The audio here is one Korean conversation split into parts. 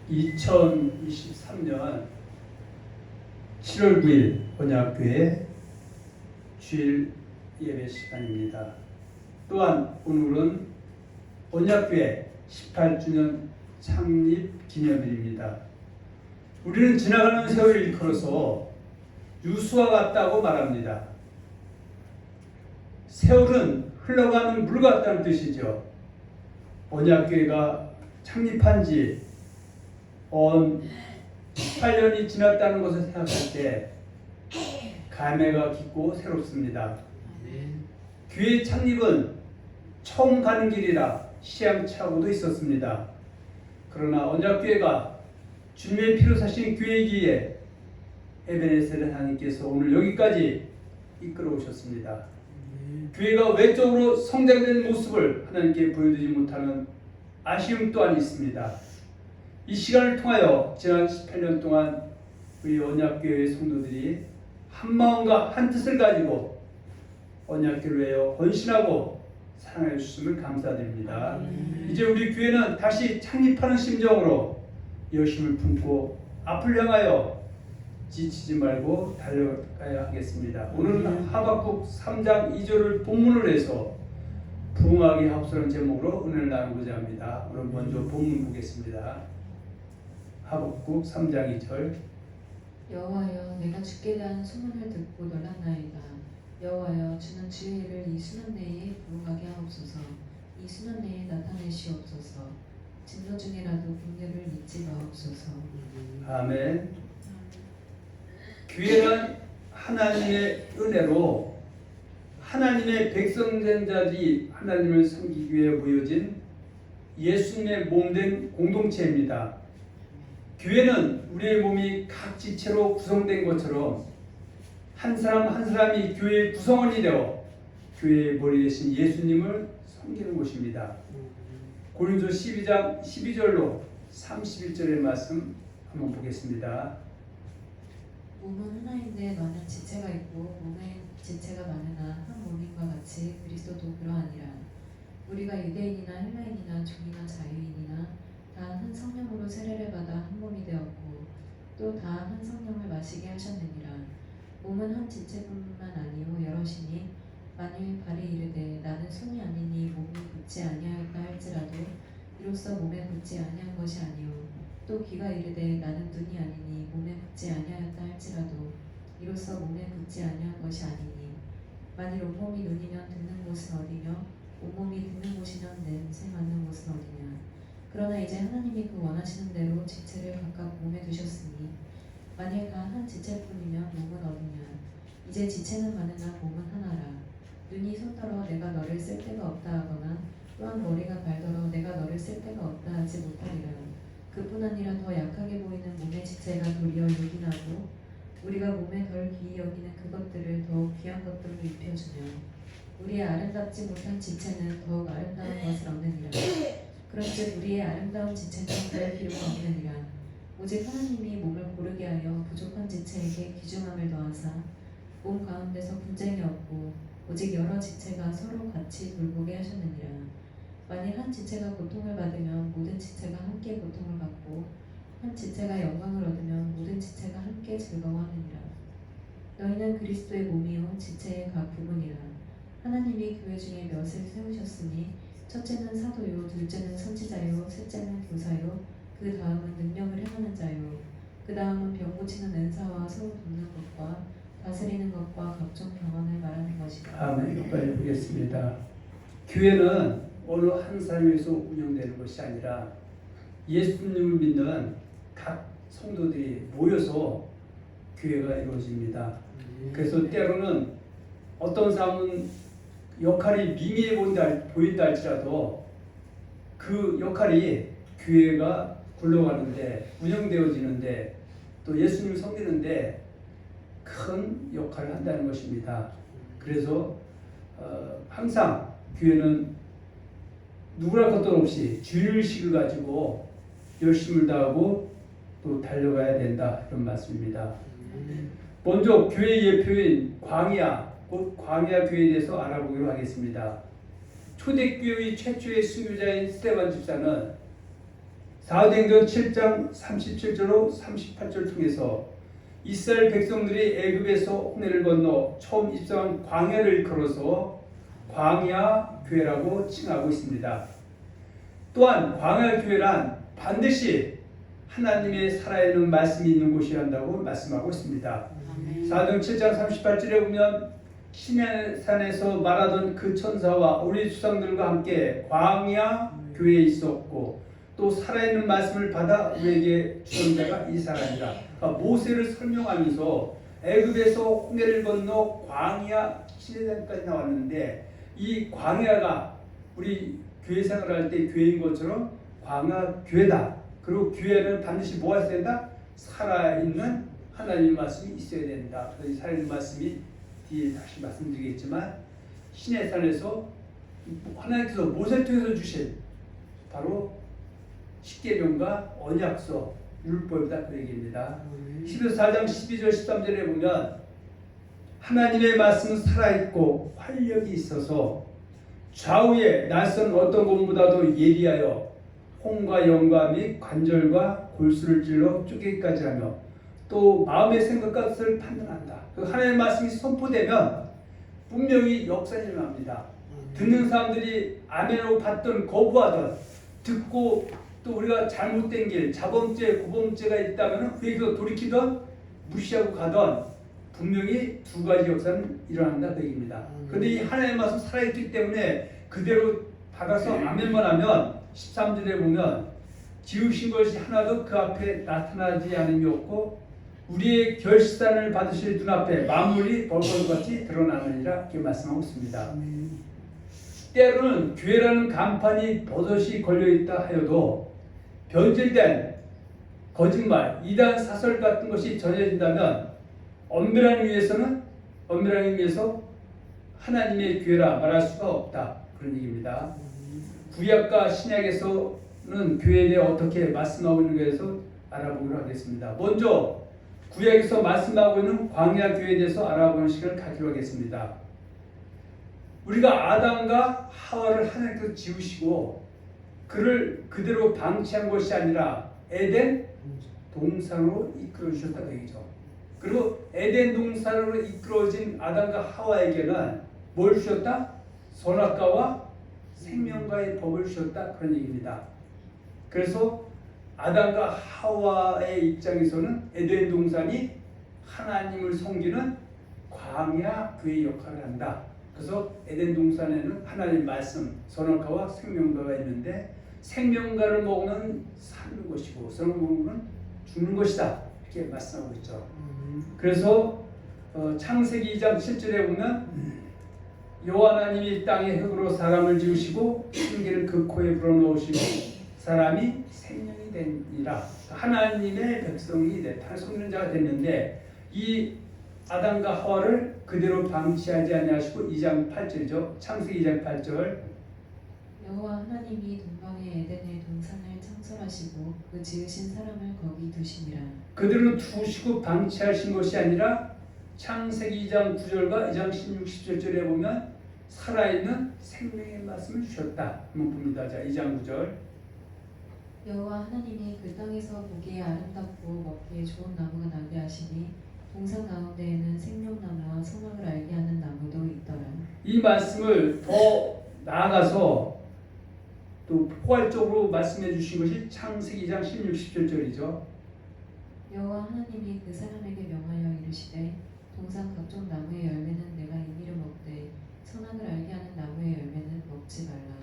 2023년 7월 9일 언약교회 주일 예배 시간입니다. 또한 오늘은 언약교회 18주년 창립 기념일입니다. 우리는 지나가는 세월을 일컬어서 유수와 같다고 말합니다. 세월은 흘러가는 물 같다는 뜻이죠. 언약교회가 창립한 지 18년이 지났다는 것을 생각할 때 감회가 깊고 새롭습니다. 교회 창립은 처음 가는 길이라 시행착오도 있었습니다. 그러나 언약교회가 주님의 피로 사신 교회이기에 에베네셀 하나님께서 오늘 여기까지 이끌어 오셨습니다. 교회가 외적으로 성장된 모습을 하나님께 보여드리지 못하는 아쉬움 또한 있습니다. 이 시간을 통하여 지난 18년 동안 우리 언약교회의 성도들이 한 마음과 한 뜻을 가지고 언약교회를 위하여 헌신하고 사랑해 주심을 감사드립니다. 이제 우리 교회는 다시 창립하는 심정으로 열심을 품고 앞을 향하여 지치지 말고 달려가야 하겠습니다. 오늘은 하박국 3장 2절을 본문으로 해서 부흥하기 합수라는 제목으로 은혜를 나누고자 합니다. 오늘 먼저 본문 보겠습니다. 하박국 3장 2절. 여호와여, 내가 주께 대한 소문을 듣고 놀랐나이다. 여호와여, 주는 주의 일을 이 수년 내에 부흥하게 하옵소서. 이 수년 내에 나타내시옵소서. 진노 중이라도 긍휼을 잊지 마옵소서. 아멘. 교회는 하나님의 은혜로 하나님의 백성된 자들이 하나님을 섬기기 위해 모여진 예수님의 몸된 공동체입니다. 교회는 우리의 몸이 각 지체로 구성된 것처럼 한 사람 한 사람이 교회의 구성원이 되어 교회의 머리 대신 예수님을 섬기는 곳입니다. 고린도 12장 12절로 31절의 말씀 한번 보겠습니다. 몸은 하나인데 많은 지체가 있고 몸에 지체가 많으나 한 몸인과 같이 그리스도도 그러하니라. 우리가 유대인이나 헬라인이나 종이나 자유인이나 다 한 성령으로 세례를 받아 한 몸이 되었고 또 다 한 성령을 마시게 하셨느니라. 몸은 한 지체뿐만 아니요 여럿이니 만일 발이 이르되 나는 손이 아니니 몸이 붙지 아니하였다 할지라도 이로써 몸에 붙지 아니한 것이 아니요 또 귀가 이르되 나는 눈이 아니니 몸에 붙지 아니하였다 할지라도 이로써 몸에 붙지 아니한 것이 아니니 만일 온몸이 눈이면 듣는 곳은 어디며 온몸이 듣는 곳이면 냄새 맡는 곳은 어디냐. 그러나 이제 하나님이 그 원하시는 대로 지체를 각각 몸에 두셨으니 만일 다 한 지체뿐이면 몸은 어디냐. 이제 지체는 많으나 몸은 하나라. 눈이 손더러 내가 너를 쓸 데가 없다 하거나 또한 머리가 발더러 내가 너를 쓸 데가 없다 하지 못하리라. 그뿐 아니라 더 약하게 보이는 몸의 지체가 도리어 요긴하고 우리가 몸에 덜 귀히 여기는 그것들을 더욱 귀한 것들로 입혀주며 우리의 아름답지 못한 지체는 더욱 아름다운 것을 얻느니라. 그런즉 우리의 아름다운 지체는 별 필요가 없느니라. 오직 하나님이 몸을 고르게 하여 부족한 지체에게 귀중함을 더하사 몸 가운데서 분쟁이 없고 오직 여러 지체가 서로 같이 돌보게 하셨느니라. 만일 한 지체가 고통을 받으면 모든 지체가 함께 고통을 받고 한 지체가 영광을 얻으면 모든 지체가 함께 즐거워하느니라. 너희는 그리스도의 몸이요 지체의 각 부분이라. 하나님이 교회 중에 몇을 세우셨으니 첫째는 사도요 둘째는 선지자요 셋째는 교사요 그 다음은 능력을 행하는 자요 그 다음은 병 고치는 은사와 서로 돕는 것과 다스리는 것과 각종 병언을 말하는 것이다. 아멘. 빨리 보겠습니다. 교회는 어느 한 사람에서 운영되는 것이 아니라 예수님을 믿는 각 성도들이 모여서 교회가 이루어집니다. 그래서 때로는 어떤 사람은 역할이 미미해 보인다 할지라도 그 역할이 교회가 굴러가는데 운영되어지는데 또 예수님을 섬기는데 큰 역할을 한다는 것입니다. 그래서 항상 교회는 누구랄 것도 없이 주일식을 가지고 열심을 다하고 또 달려가야 된다 이런 말씀입니다. 먼저 교회의 예표인 광야 곧 광야 교회에 대해서 알아보기로 하겠습니다. 초대교회의 최초의 순교자인 스데반 집사는 사도행전 7장 37절로 38절 통해서 이스라엘 백성들이 애굽에서 홍해를 건너 처음 입성한 광야를 걸어서 광야 교회라고 칭하고 있습니다. 또한 광야 교회란 반드시 하나님의 살아있는 말씀이 있는 곳이어야 한다고 말씀하고 있습니다. 사도행 7장 38절에 보면 시내산에서 말하던 그 천사와 우리 조상들과 함께 광야 교회에 있었고 또 살아있는 말씀을 받아 우리에게 주는 자가 이 사람이라. 그러니까 모세를 설명하면서 애굽에서 홍해를 건너 광야 시내산까지 나왔는데 이 광야가 우리 교회 생활할 때 교회인 것처럼 광야 교회다. 그리고 교회는 반드시 뭐가 있어야 된다? 살아있는 하나님의 말씀이 있어야 된다. 그 살아있는 말씀이 뒤에 다시 말씀드리겠지만 시내산에서 하나님께서 모세를 통해서 주신 바로 십계명과 언약서 율법이다 그 얘기입니다. 14장 12절 13절에 보면 하나님의 말씀은 살아있고 활력이 있어서 좌우에 낯선 어떤 것보다도 예리하여 홍과 영과 및 관절과 골수를 찔러 쪼개기까지 하며 또 마음의 생각과 뜻을 판단한다. 그 하나님의 말씀이 선포되면 분명히 역사가 일어납니다. 듣는 사람들이 아멘으로 받든 거부하든 듣고 또 우리가 잘못된 길, 자범죄, 고범죄가 있다면 거기서 돌이키든 무시하고 가든 분명히 두 가지 역사는 일어난다 그 얘기입니다. 그런데 이 하나님의 말씀 살아있기 때문에 그대로 받아서 아멘만 하면 13절에 보면 지으신 것이 하나도 그 앞에 나타나지 않음이 없고 우리의 결산을 받으실 눈앞에 만물이 벌거벗이 드러나느니라 이렇게 말씀하고 있습니다. 때로는 교회라는 간판이 버젓이 걸려있다 하여도 변질된 거짓말, 이단 사설 같은 것이 전해진다면 엄밀한 의미에서 하나님의 교회라 말할 수가 없다 그런 얘기입니다. 구약과 신약에서는 교회에 대해 어떻게 말씀하고 있는 것에서 알아보기로 하겠습니다. 먼저 구약에서 말씀하고 있는 광야 교회에 대해서 알아보는 시간을 갖기로 하겠습니다. 우리가 아담과 하와를 하나님께서 지으시고 그를 그대로 방치한 것이 아니라 에덴 동산으로 이끌어 주셨다 그 얘기죠. 그리고 에덴 동산으로 이끌어진 아담과 하와에게는 뭘 주셨다? 선악과와 생명과의 법을 주셨다 그런 얘기입니다. 그래서 아담과 하와의 입장에서는 에덴 동산이 하나님을 섬기는 광야 교회의 역할을 한다. 그래서 에덴 동산에는 하나님의 말씀, 선악과와 생명과가 있는데 생명과를 먹으면 사는 것이고 선악과를 먹으면 죽는 것이다. 이렇게 말씀하고 있죠. 그래서 창세기 2장 7절에 보면 여호와 하나님이 땅의 흙으로 사람을 지으시고 생기를 그 코에 불어넣으시고 사람이 생명이 되니라. 하나님의 백성이 됐다. 섬기는 자가 됐는데 이 아담과 하와를 그대로 방치하지 아니하시고 2장 8절이죠. 창세기 2장 8절 여호와 하나님이 동방의 에덴의 동산을 창설하시고 그 지으신 사람을 거기 두시니라. 그대로 두시고 방치하신 것이 아니라 창세기 2장 9절과 2장 16, 17절에 보면 살아있는 생명의 말씀을 주셨다. 한번 봅니다. 자, 2장 9절 여호와 하나님이 그 땅에서 보기에 아름답고 먹기에 좋은 나무가 나게 하시니 동산 가운데에는 생명나무와 선악을 알게 하는 나무도 있더라. 이 말씀을 더 나아가서 또 포괄적으로 말씀해 주신 것이 창세기 2장 16, 17절이죠. 여호와 하나님이 그 사람에게 명하여 이르시되 동산 각종 나무의 열매는 내가 임의로 먹되 선악을 알게 하는 나무의 열매는 먹지 말라.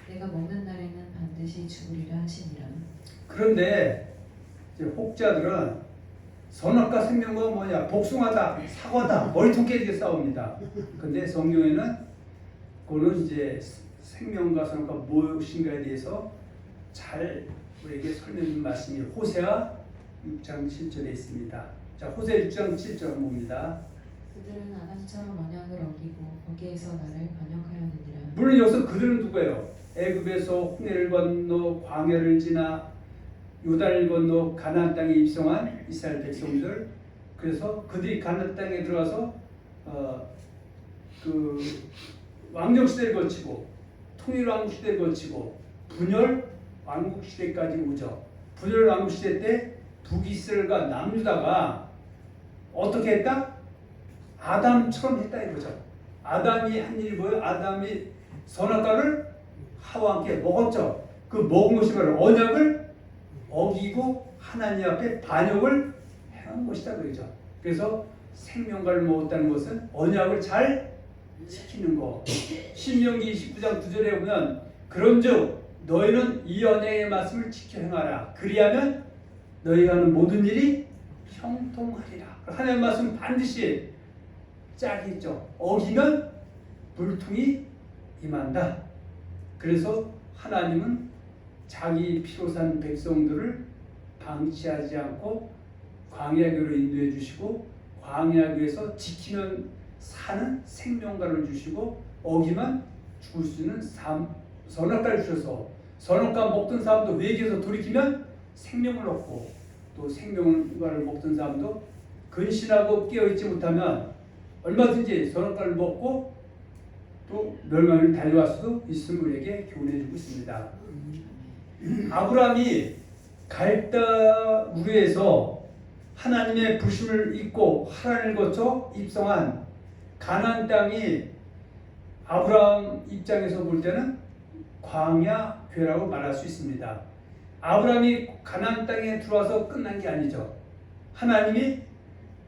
내가 먹는 날에는 반드시 죽으리라 하시니라. 그런데 이제 혹자들은 선악과 생명과 뭐냐 복숭아다 사과다 머리통 깨지게 싸웁니다. 근데 성경에는 그거는 이제 생명과 선악과 무엇인가에 대해서 잘 우리에게 설명해 말씀이 호세아 6장 7절에 있습니다. 자, 호세아 6장 7절 봅니다. 그들은 아담처럼 언약을 어기고 거기에서 나를 반역하였느니라. 물론 여기서 그들은 누구예요? 애굽에서 홍해를 건너 광야를 지나 요단을 건너 가나안 땅에 입성한 이스라엘 백성들. 그래서 그들이 가나안 땅에 들어가서 그 왕정 시대를 거치고 통일 왕국 시대를 거치고 분열 왕국 시대까지 오죠. 분열 왕국 시대 때 북이스라엘과 남유다가 어떻게 했다? 아담처럼 했다 이거죠. 아담이 한 일이 뭐예요? 아담이 선악과를 하와 함께 먹었죠. 그 먹은 것이 바로 언약을 어기고 하나님 앞에 반역을 행한 것이다 그러죠. 그래서 생명과를 먹었다는 것은 언약을 잘 지키는 거. 신명기 29장 9절에 보면 그런즉 너희는 이 언약의 말씀을 지켜 행하라. 그리하면 너희가 하는 모든 일이 형통하리라. 하나님의 말씀 반드시 짝이 있죠. 어기면 불통이 임한다. 그래서 하나님은 자기 피로 산 백성들을 방치하지 않고 광야교로 인도해 주시고 광야교에서 지키면 사는 생명과를 주시고 어기면 죽을 수 있는 선악과를 주셔서 선악과 먹던 사람도 외계에서 돌이키면 생명을 얻고 또 생명과를 먹던 사람도 근신하고 깨어있지 못하면 얼마든지 선악과를 먹고 또 멸망을 달려갈 수도 있음을 우리에게 교훈해주고 있습니다. 아브라함이 갈대 우르에서 하나님의 부심을 잊고 하란을 거쳐 입성한 가나안 땅이 아브라함 입장에서 볼 때는 광야궤라고 말할 수 있습니다. 아브라함이 가나안 땅에 들어와서 끝난 게 아니죠. 하나님이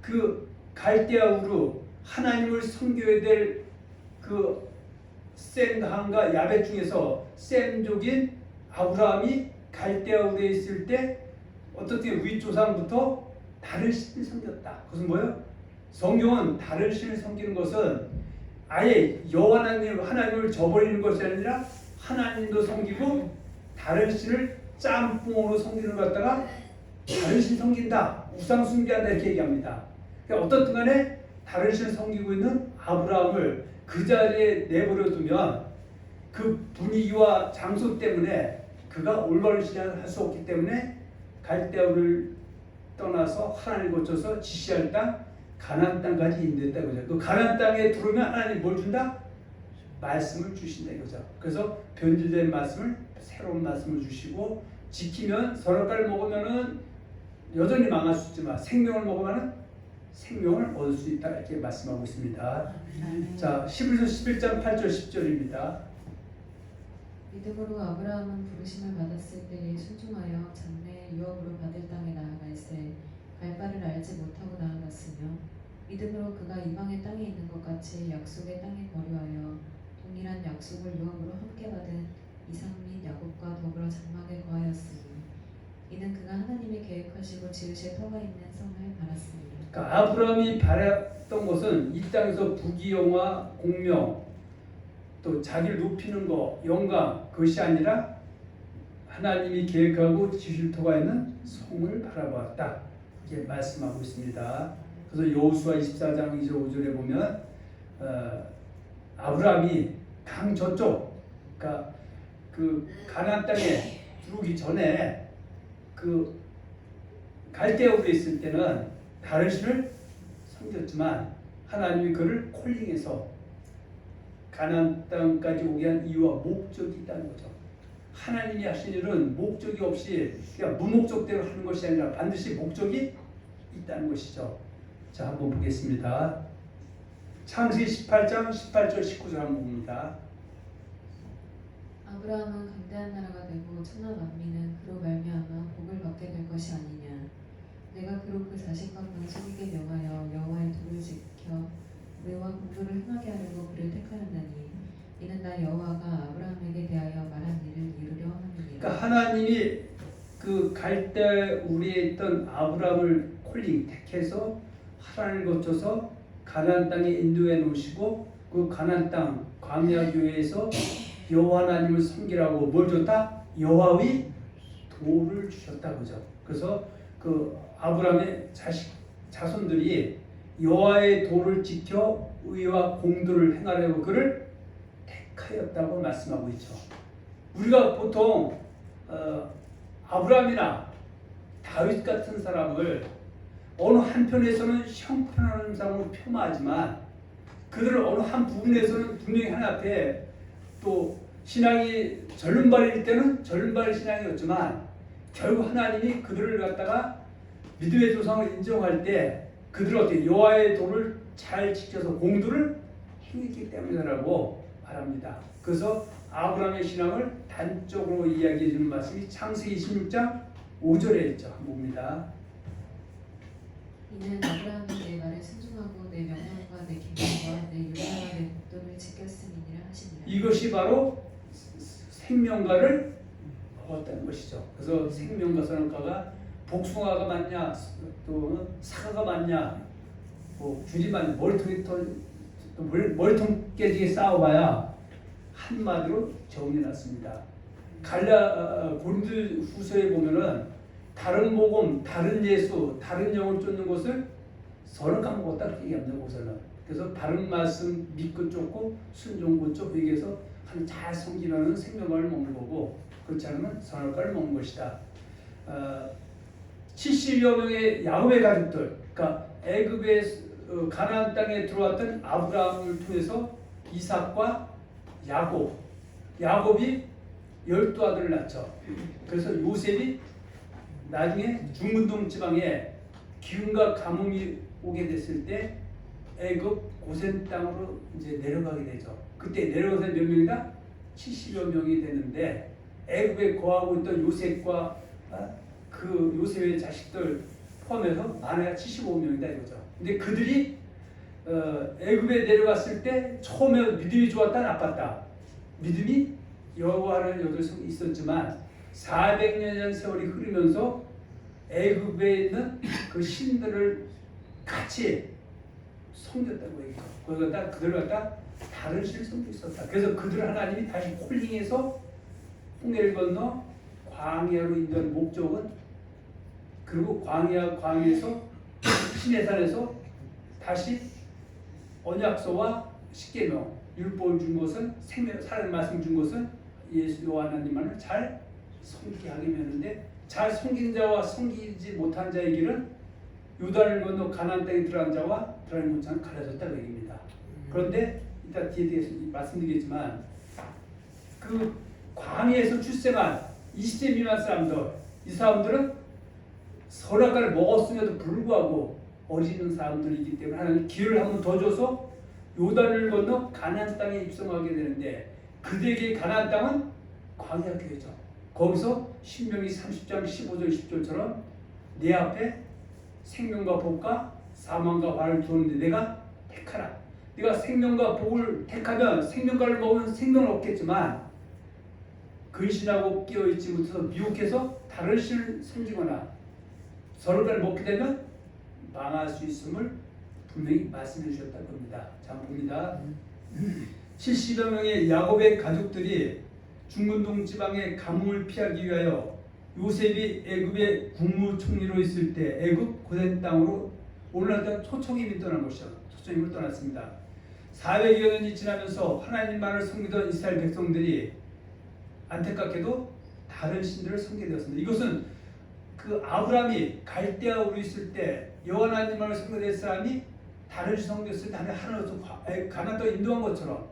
그 갈대아 우르 하나님을 섬겨야 될 그 셈과 야벳 중에서 셈족인 아브라함이 갈대아 우르에 있을 때 어떻게 윗조상부터 다른 신을 섬겼다. 그것은 뭐예요? 성경은 다른 신을 섬기는 것은 아예 여호와 하나님을 저버리는 것이 아니라 하나님도 섬기고 다른 신을 짬뽕으로 섬기는 것 갖다가 다른 신 섬긴다, 우상 숭배한다 이렇게 얘기합니다. 그러니까 어떻든 간에 다른 신을 섬기고 있는 아브라함을 그 자리에 내버려 두면 그 분위기와 장소 때문에 그가 올바른 신앙을 할 수 없기 때문에 갈대아우를 떠나서 하나님을 거쳐서 지시할 땅 가나안 땅까지 인도했다 그죠. 그 가나안 땅에 들어오면 하나님 뭘 준다? 말씀을 주신다 이거죠. 그래서 변질된 말씀을 새로운 말씀을 주시고 지키면 선악과를 먹으면은 여전히 망할 수 있지만 생명을 먹으면은 생명을 얻을 수 있다 이렇게 말씀하고 있습니다. 자, 11서 11장 8절 10절입니다. 믿음으로 아브라함은 부르심을 받았을 때에 순종하여 장래 유업으로 받을 땅에 나아갈새 갈 바를 알지 못하고 나아갔으며 믿음으로 그가 이방의 땅에 있는 것 같이 약속의 땅에 거류하여 동일한 약속을 유업으로 함께 받은 이삭 및 야곱과 더불어 장막에 거하였으니 이는 그가 하나님이 계획하시고 지으실 터가 있는 성을 바랐습니다. 그러니까 아브라함이 바랐던 것은 이 땅에서 부귀영화, 공명, 또 자기를 높이는 거, 영광 그것이 아니라 하나님이 계획하고 지으실 터가 있는 성을 바라보았다. 이렇게 말씀하고 있습니다. 그래서 여호수아 24장 2절 5절에 보면 아브라함이 강 저쪽, 그러니까 그 가나안 땅에 들어오기 전에 그 갈대아우르에 있을 때는 다른 신을 섬겼지만 하나님이 그를 콜링해서 가나안 땅까지 오게 한 이유와 목적이 있다는 거죠. 하나님이 하신 일은 목적이 없이 그냥 무목적대로 하는 것이 아니라 반드시 목적이 있다는 것이죠. 자, 한번 보겠습니다. 창세기 18장 18절 19절 한번 봅니다. 아브라함은 강대한 나라가 되고 천하 만민은 그로 말미암아 복을 받게 될 것이 아니냐. 내가 그로 그 자식과 방송에게 명하여 여호와의 도를 지켜 의와 공도를 행하게 하려고 그를 택하였나니 이는 나 여호와가 아브라함에게 대하여 말한 일을 이루려 함이니라. 그러니까 하나님이 그 갈대 우리에 있던 아브라함을 콜링 택해서 하란을 거쳐서 가나안 땅에 인도해 놓으시고 그 가나안 땅 광야교회에서 여호와 하나님을 섬기라고 뭘 줬다? 여호와의 도를 주셨다 그죠. 그래서 그 아브라함의 자손들이 여호와의 도를 지켜 의와 공도를 행하려고 그를 택하였다고 말씀하고 있죠. 우리가 보통 아브라함이나 다윗 같은 사람을 어느 한편에서는 형편없는 사람으로 폄하하지만 그들을 어느 한 부분에서는 분명히 하나 앞에 또 신앙이 절름발일 때는 절름발 신앙이었지만 결국 하나님이 그들을 갖다가 믿음의 조상을 인정할 때 그들은 어떻게 여호와의 도를 잘 지켜서 공도를 행했기 때문이라고 말합니다. 그래서 아브라함의 신앙을 단적으로 이야기해 주는 말씀이 창세기 26장 5절에 있죠. 한번 봅니다. 이는 아브라함이 내 말에 순종하고 내 명령과 내 계명과 내 율례와 내 법도를 지켰음이니라 하시니라. 이것이 바로 생명과를 먹었다는 것이죠. 그래서 생명과 선악과가 복숭아가 맞냐, 또 사과가 맞냐, 뭐 귤이 맞냐, 머리통 깨지게 싸워봐야 한마디로 정리났습니다. 고린도 후서에 보면은 다른 복음, 다른 예수, 다른 영을 쫓는 것을 서로 까먹었다 그렇게 얘기합니다. 거기서는. 그래서 바른 말씀 믿고 쫓고 순종고 쫓고 얘기해서 잘 섬기는 생명과를 먹는 거고 그렇지 않으면 선악과를 먹는 것이다. 70여 명의 야곱의 가족들, 그러니까 애굽의 가나안 땅에 들어왔던 아브라함을 통해서 이삭과 야곱이 12아들을 낳죠. 그래서 요셉이 나중에 중근동 지방에 기운과 가뭄이 오게 됐을 때 애굽 고센 땅으로 이제 내려가게 되죠. 그때 내려가서 몇 명이다? 70여 명이 되는데 애굽에 거하고 있던 요셉과 그 요셉의 자식들 포함해서 많아야 75명이다 이거죠. 근데 그들이 애굽에 내려갔을 때 처음에 믿음이 좋았다 나빴다. 믿음이 여호와를 여덟 있었지만 400년이라는 세월이 흐르면서 애굽에 있는 그 신들을 같이 섬겼다고 얘기해요. 그러다 그들을 갖다 다른 신을 섬기고 있었다. 그래서 그들을 하나님이 다시 콜링해서 홍해를 건너 광야로 인도한 목적은 그리고 광야에서 시내산에서 다시 언약서와 십계명 율법을 준 것은 살아있는 말씀 준 것은 예수 하나님만을 잘 섬기게 하게 되는데 잘 섬긴 자와 섬기지 못한 자의 길은 요단을 건너 가나안 땅에 들어간 자와 들어가지 못한 자는 갈라졌다고 얘기입니다. 그런데 이따 뒤에 말씀드리겠지만 그 광야에서 출생한 20세 미만 사람들 이 사람들은 선악과를 먹었음에도 불구하고 어리는 사람들이기 때문에 하나님 기회를 한 번 더 줘서 요단을 건너 가나안 땅에 입성하게 되는데 그들에게 가나안 땅은 광야 교회죠. 거기서 신명기 30장 15절 10절처럼 내 앞에 생명과 복과 사망과 화를 두었는데 내가 택하라. 네가 생명과 복을 택하면 생명과를 먹으면 생명을 얻겠지만 근신하고 끼어있지 못해서 미혹해서 다른 신을 섬기거나 선악과를 먹게 되면 망할 수 있음을 분명히 말씀해 주셨다는 겁니다. 자 봅니다. 70여 명의 야곱의 가족들이 중근동 지방의 가뭄을 피하기 위하여 요셉이 애굽의 국무총리로 있을 때 애굽 고센 땅으로 오늘날 초청임이 떠난 것이죠. 초청임을 떠났습니다. 400여 년이 지나면서 하나님만을 섬기던 이스라엘 백성들이 안타깝게도 다른 신들을 섬기게 되었습니다. 이것은 그 아브라함이 갈대아우로 있을 때 여호와 하나님만을 섬기던 사람이 다른 신 섬겼을 때 하나님께서 가나안 땅에 인도한 것처럼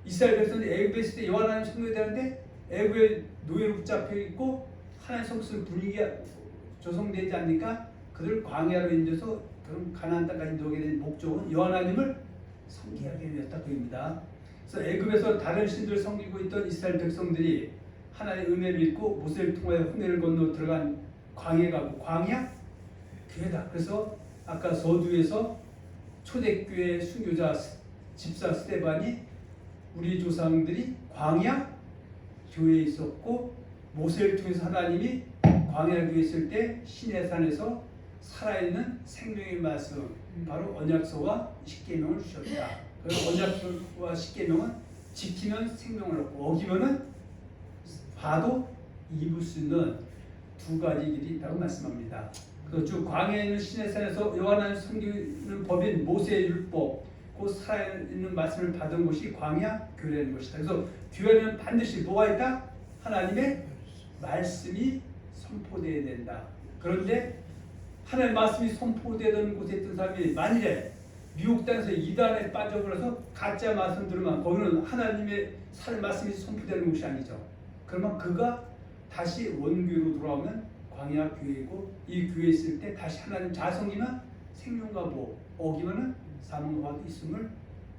이스라엘 백성들이 애굽에 있을 때 여호와 하나님 섬겨야 되는데 애굽의 노예로 붙잡혀 있고 하나님 성스러운 분위기가 조성되지 않으니까 그들 광야로 인도해서 그런 가나안 땅까지 인도하게 된 목적은 여호와 하나님을 섬기게 하게 되었다 그입니다. 그래서 애굽에서 다른 신들을 섬기고 있던 이스라엘 백성들이 하나님의 은혜를 믿고 모세를 통하여 홍해를 건너 들어간 광야가 광야 교회다. 그래서 아까 서두에서 초대교회 순교자 집사 스데반이 우리 조상들이 광야 교회에 있었고 모세를 통해서 하나님이 광야 교회에 있을 때 시내산에서 살아있는 생명의 말씀 바로 언약서와 십계명을 주셨다. 그래서 언약서와 십계명은 지키면 생명을 얻고 어기면은 봐도 입을 수 있는 두 가지 길이 있다고 말씀합니다. 그 광야에 있는 시내산에서 여호와 하나님 섬기는 법인 모세의 율법, 그 살아있는 말씀을 받은 곳이 광야 교회라는 것이다. 그래서 교회는 반드시 뭐가 있다? 하나님의 말씀이 선포되어야 된다. 그런데 하나님의 말씀이 선포되던 곳에 있던 사람이 만일에 미국 땅에서 이단에 빠져버려서 가짜 말씀 들으면 거기는 하나님의 살 말씀이 선포되는 곳이 아니죠. 그러면 그가 다시 원교로 돌아오면 광야 교회이고 이 교회에 있을 때 다시 하나님 자성이면 생명과 보 어기면은 사망과 있음을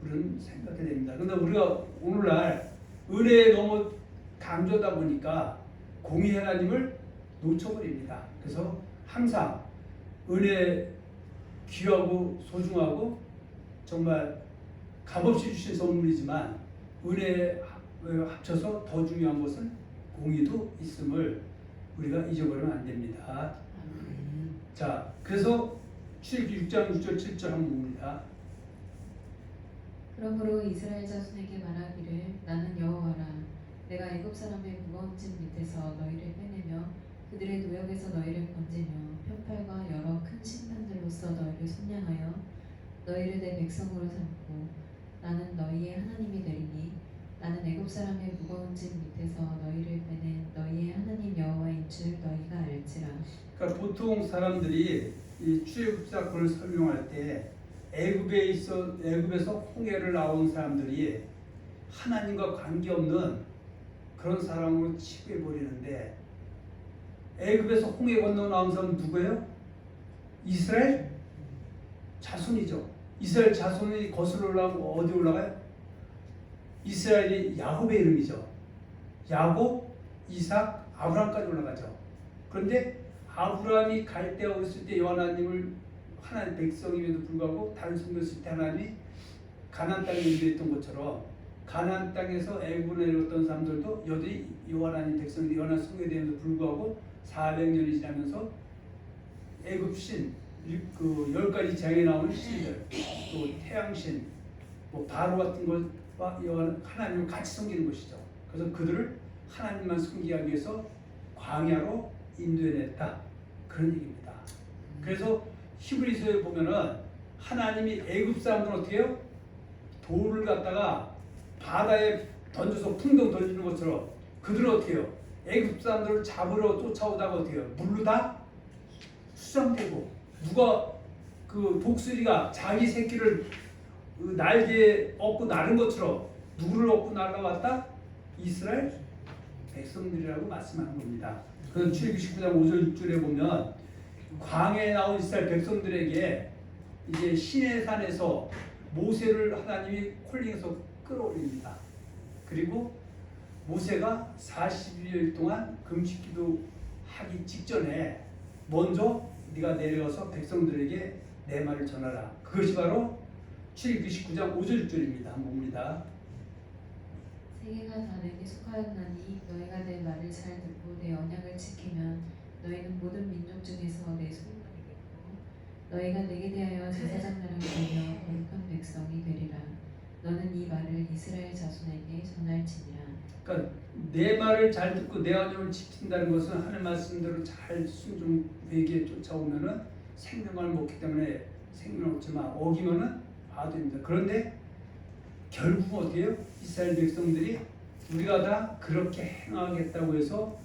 우리는 생각해야 됩니다. 그런데 우리가 오늘날 은혜에 너무 강조하다 보니까 공의 하나님을 놓쳐버립니다. 그래서 항상 은혜 귀하고 소중하고 정말 값없이 주신 선물이지만 은혜에 합쳐서 더 중요한 것은 공의도 있음을 우리가 잊어버리면 안 됩니다. 자, 그래서 출애굽기 6장 6절 7절 한번 봅니다. 그러므로 이스라엘 자손에게 말하기를 나는 여호와라 내가 애굽 사람의 무거운 짐 밑에서 너희를 빼내며 그들의 노역에서 너희를 건지며 편팔과 여러 큰 심판들로서 너희를 속량하여 너희를 내 백성으로 삼고 나는 너희의 하나님이 되리니 나는 애굽 사람의 무거운 짐 밑에서 너희를 빼낸 너희의 하나님 여호와인 줄 너희가 알지라. 그러니까 보통 사람들이 이 출애굽 사건을 설명할 때 애굽에서 홍해를 나온 사람들이 하나님과 관계없는 그런 사람으로 치부해 버리는데 애굽에서 홍해 건너 나온 사람은 누구예요? 이스라엘 자손이죠. 이스라엘 자손이 거슬러 올라가면 어디 올라가요? 이스라엘이 야곱의 이름이죠. 야곱, 이삭, 아브라함까지 올라가죠. 그런데 아브라함이 갈대아 어렸을 때 하나님을 하나님 백성임에도 불구하고 다른 성경 쓸 때 하나님이 가나안 땅에 인도했던 것처럼 가나안 땅에서 애굽으로 내려왔던 사람들도 여전히 하나님 백성이 연한 성경됨에도 불구하고 400년이 지나면서 애굽 신, 그 10가지 재앙에 나오는 신들, 또 태양신, 뭐 바로 같은 것과 하나님을 같이 섬기는 것이죠. 그래서 그들을 하나님만 섬기기 위해서 광야로 인도해냈다. 그런 얘기입니다. 그래서 히브리서에 보면은 하나님이 애굽 사람들은 어떻게 해요? 돌을 갖다가 바다에 던져서 풍덩 던지는 것처럼 그들은 어떻게 해요? 애굽 사람들을 잡으러 쫓아오다가 어떻게 해요? 물로 다 수장되고 누가 그 독수리가 자기 새끼를 그 날개에 업고 나른 것처럼 누구를 업고 날아왔다? 이스라엘 백성들이라고 말씀하는 겁니다. 그래서 출애굽기 19장 5절 6절에 보면 광야에 나온 이스라엘 백성들에게 이제 시내산에서 모세를 하나님이 콜링해서 끌어올립니다. 그리고 모세가 40일 동안 금식기도 하기 직전에 먼저 네가 내려와서 백성들에게 내 말을 전하라. 그것이 바로 출애굽기 19장 5절 6절입니다. 한번 봅니다. 세계가 다 내게 속하였나니 너희가 내 말을 잘 듣고 내 언약을 지키면 너희는 모든 민족 중에서 내 소유가 되겠고 너희가 내게 대하여 제사장 나라가 되며 거룩한 백성이 되리라. 너는 이 말을 이스라엘 자손에게 전할지니라. 그러니까 내 말을 잘 듣고 내 언약을 지킨다는 것은 하늘 말씀대로 잘 순종되게 쫓아오면은 생명을 먹기 때문에 생명을 얻지만 어기면은 아됩니다. 그런데 결국은 어떻게 해요? 이스라엘 백성들이 우리가 다 그렇게 행하겠다고 해서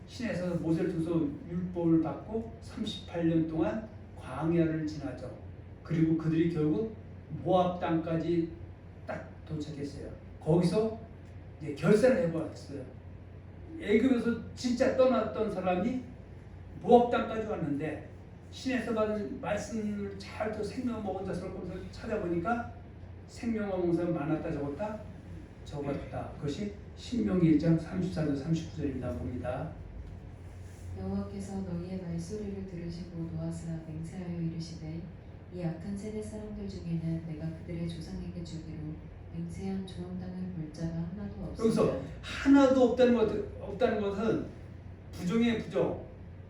신에서 모세를 통해서 율법을 받고 38년 동안 광야를 지나죠. 그리고 그들이 결국 모압 땅까지 딱 도착했어요. 거기서 이제 결산을 해보았어요. 애굽에서 진짜 떠났던 사람이 모압 땅까지 왔는데 신에서 받은 말씀을 잘 또 생명 먹은 자처럼 찾아보니까 생명을 먹은 사람 많았다 적었다. 그것이 신명기 1장 34절 39절입니다. 봅니다. 여호와께서 너희의 말소리를 들으시고 노하사 맹세하여 이르시되 이 악한 세대 사람들 중에는 내가 그들의 조상에게 주기로 맹세한 좋은 땅을 볼 자가 하나도 없으리라. 여기서 하나도 없다는 것은 부정의 부정.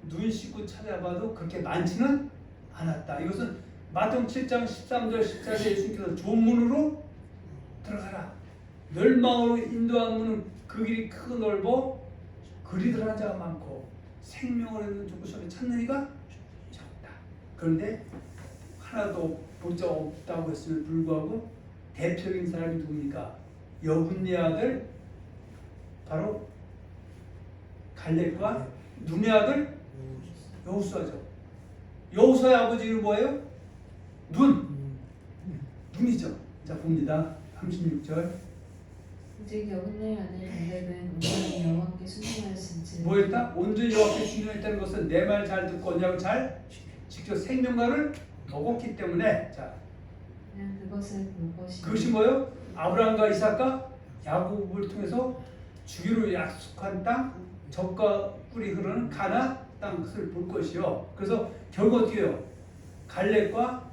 눈 씻고 찾아봐도 그렇게 많지는 않았다. 이것은 마태복음 7장 13절 14절에 예수님께서 좋은 문으로 들어가라. 멸망으로 인도하는 문은 그 길이 크고 넓어 그리 들어간 자가 많고 생명을 얻는 좁은 찾는 이가 적다. 그런데 하나도 볼 자 없다고 했음에도 불구하고 대표적인 사람이 누굽니까? 여분의 아들 바로 갈렙과 눈의 아들 여호수아죠. 여호수아의 아버지 이름 뭐예요? 눈이죠. 자 봅니다. 36절 이제 여분의 아들 갈렙은 온전히 여호와께 순종하였은즉 뭐였다? 온전히 여호와께 순종했다는 것은 내 말 잘 듣고 언약을 잘 지켜 생명과를 먹었기 때문에 자 그냥 그것을 볼 것이니 그것이 뭐요? 아브라함과 이삭과 야곱을 통해서 주기로 약속한 땅 젖과 꿀이 흐르는 가나안 땅을 볼 것이요. 그래서 결국 어떻게 해요? 갈렙과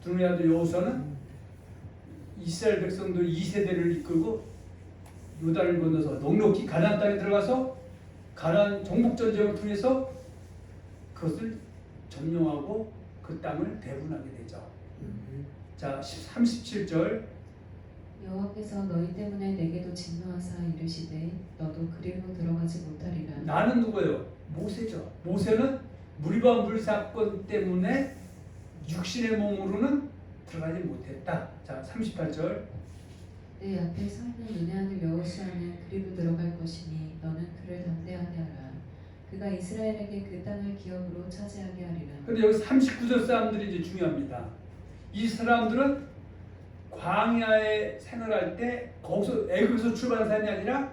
두누리 아들 여호수아는 이스라엘 백성들 2세대를 이끌고 요단을 건너서 넉넉히 가나안 땅에 들어가서 가나안 정복 전쟁을 통해서 그것을 점령하고 그 땅을 배분하게 되죠. 자, 37절 여호와께서 너희 때문에 내게도 진노하사 이르시되 너도 그리로 들어가지 못하리라. 나는 누구예요? 모세죠. 모세는 물과 물 사건 때문에 육신의 몸으로는 들어가지 못했다. 자, 38절 내 앞에 서 있는 눈의 아들 여호수아는 그리로 들어갈 것이니 너는 그를 담대하게 하라. 그가 이스라엘에게 그 땅을 기업으로 차지하게 하리라. 근데 여기 39절 사람들이 이제 중요합니다. 이 사람들은 광야에 생활할 때 거기서 애굽에서 출발한 사람이 아니라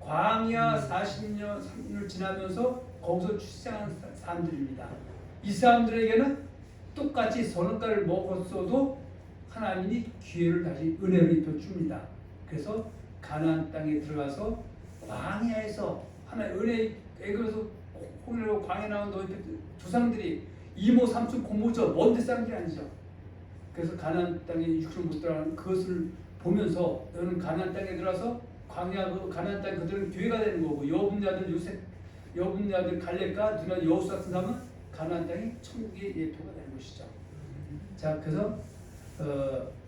광야 40년을 지나면서 거기서 출생한 사람들입니다. 이 사람들에게는 똑같이 선악과를 먹었어도 하나님이 기회를 다시 은혜를 입혀줍니다. 그래서 가나안 땅에 들어가서 광야에서 하나님 은혜 애굽에서 홍해로 광야 나온 너희 조상들이 이모 삼촌 고모죠 먼데 사람들이 아니죠. 그래서 가나안 땅에 육신을 못 들어가는 그것을 보면서 너는 가나안 땅에 들어가서 광야 그 가나안 땅 그들은 교회가 되는 거고 여분야들 요셉 여분야들 갈렙과 누나 여호수 같은 사람은 가나안 땅이 천국의 예표가 되는 것이죠. 자 그래서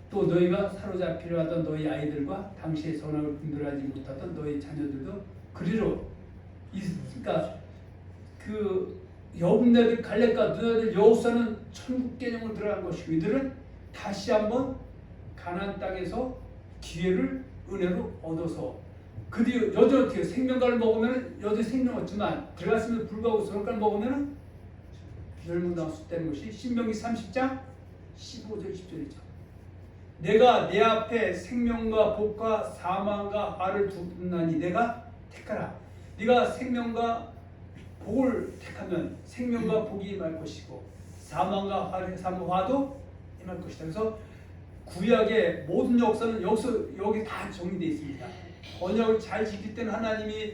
또 너희가 사로잡히려 하던 너희 아이들과 당시의 선악을 분별하지 못하던 너희 자녀들도 그리로 그러니까 그 여분야들 갈렙과 누나들 여호수는 천국 개념으로 들어간 것이고 이들은 다시 한번 가나안 땅에서 기회를 은혜로 얻어서 그 뒤에 여전히 어떻게 생명과를 먹으면 여전히 생명 얻지만 들어갔음에도 불구하고 선악과를 먹으면 멸망당할 것이 신명기 30장 15절 10절이죠. 내가 내 앞에 생명과 복과 사망과 화를 두나니 내가 택하라. 네가 생명과 복을 택하면 생명과 복이 임할 것이고 사망과 화도 임할 것이다. 그래서 구약의 모든 역사는 여기 다 정리되어 있습니다. 언약을 잘 지킬 때는 하나님이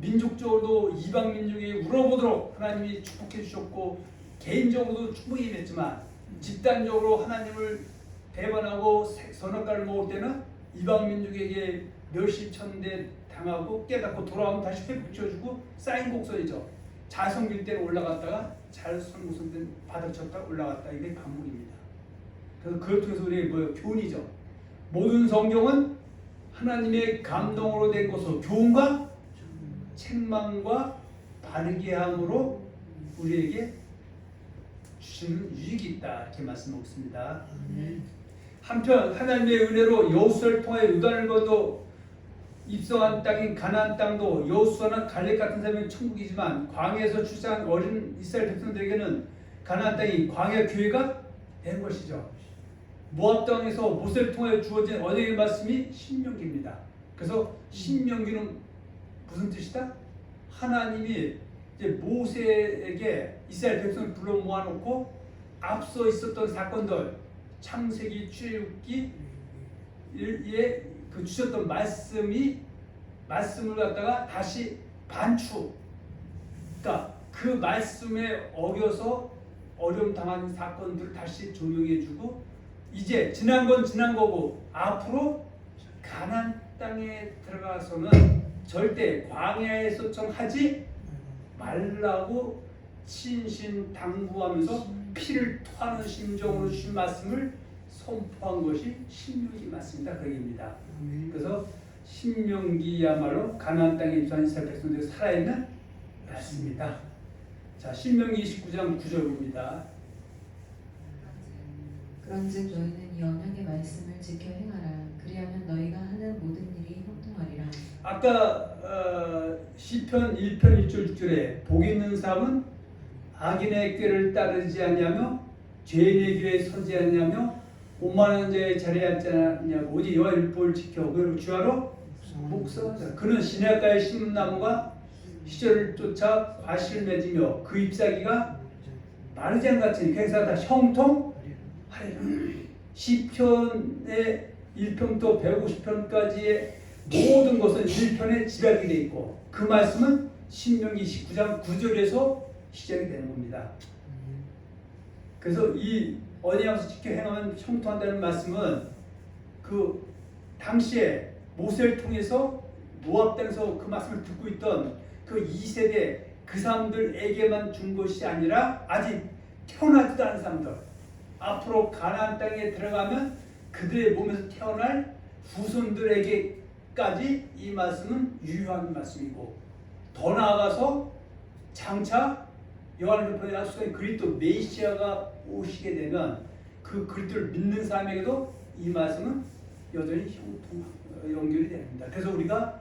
민족적으로도 이방 민족이 울어보도록 하나님이 축복해 주셨고 개인적으로도 충분히 임했지만 집단적으로 하나님을 배반하고 선악과를 먹을 때는 이방 민족에게 멸시천대 당하고 깨닫고 돌아오면 다시 회복시켜주고 쌓인 곡선이죠. 잘 섬길 때는 올라갔다가 잘 섬길 때는 바닥 쳤다가 올라갔다. 이게 반복입니다. 그래서 그걸 통해서 우리의 교훈이죠. 모든 성경은 하나님의 감동으로 된 것으로 교훈과 책망과 바르게 함으로 우리에게 주시는 유익이 있다. 이렇게 말씀하고 있습니다. 한편 하나님의 은혜로 여호수아를 통해 요단을 건너 입성한 땅인 가나안 땅도 여호수아나 갈렙 같은 사람은 천국이지만 광야에서 출생한 어린 이스라엘 백성들에게는 가나안 땅이 광야 교회가 된 것이죠. 모압 땅에서 모세를 통해 주어진 언약의 말씀이 신명기입니다. 그래서 신명기는 무슨 뜻이다? 하나님이 이제 모세에게 이스라엘 백성을 불러 모아놓고 앞서 있었던 사건들 창세기, 출애굽기에 그 주셨던 말씀을 갖다가 다시 반추, 그러니까 그 말씀에 어겨서 어려움 당한 사건들을 다시 조명해주고 이제 지난 건 지난 거고 앞으로 가나안 땅에 들어가서는 절대 광야에서처럼 하지 말라고 신신당부하면서 피를 토하는 심정으로 주신 말씀을 선포한 것이 신명기 맞습니다. 그 얘기입니다. 그래서 신명기야말로 가나안 땅에 입성한 이스라엘 백성들이 살아있는 말씀입니다. 자, 신명기 29장 9절 봅니다. 그런즉 너희는 이 언약의 말씀을 지켜 행하라. 그리하면 너희가 하는 모든 일이 형통하리라. 아까 시편 1편 1절 6절에 복 있는 사람은 악인의 꾀를 따르지 아니하며 죄인의 길에 서지 아니하며 오만한 자의 자리에 앉지 않냐고 오직 여호와의 율법을 지켜 그리고 주하로 목성하자. 그는 시냇가에 심은 나무가 시절을 쫓아 과실을 맺으며 그 잎사귀가 마르지 않같이 그래서 다 형통하리라. 시편의 1편부터 150편까지의 모든 것은 1편에 집약이 되어 있고 그 말씀은 신명기 19장 9절에서 시작이 되는 겁니다. 그래서 이 언약에서 지켜 행하면 형통한다는 말씀은 그 당시에 모세를 통해서 모압 땅에서 그 말씀을 듣고 있던 그 2세대 그 사람들에게만 준 것이 아니라 아직 태어나지도 않은 사람들 앞으로 가나안 땅에 들어가면 그들의 몸에서 태어날 후손들에게까지 이 말씀은 유효한 말씀이고 더 나아가서 장차 요한복음의 약속된 그리스도 메시아가 오시게 되면 그 그리스도를 믿는 사람에게도 이 말씀은 여전히 연결이 됩니다. 그래서 우리가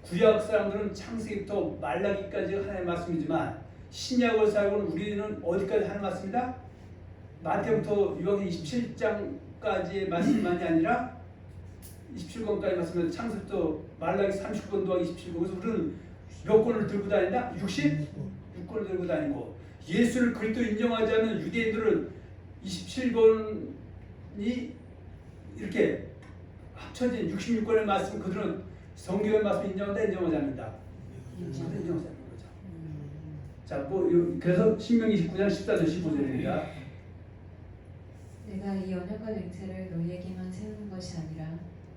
구약 사람들은 창세기부터 말라기까지 하나님의 말씀이지만 신약을 살고는 우리는 어디까지 하는 말씀이다? 마태부터 요한복음 27장까지의 말씀만이 아니라 27권까지 말씀은 창세부터 말라기 39권 더하기 27권 그래서 우리는 몇 권을 들고 다닌다? 66권을 들고 다니고 예수를 그리스도 인정하지 않는 유대인들은 27권이 이렇게 합쳐진 66권의 말씀 그들은 성경의 말씀 인정한다 인정하지 않는다. 인정하지 않는 거죠. 자, 그래서 신명기 29장 14절 15절입니다. 내가 이 언약과 맹세를 너희에게만 세우는 것이 아니라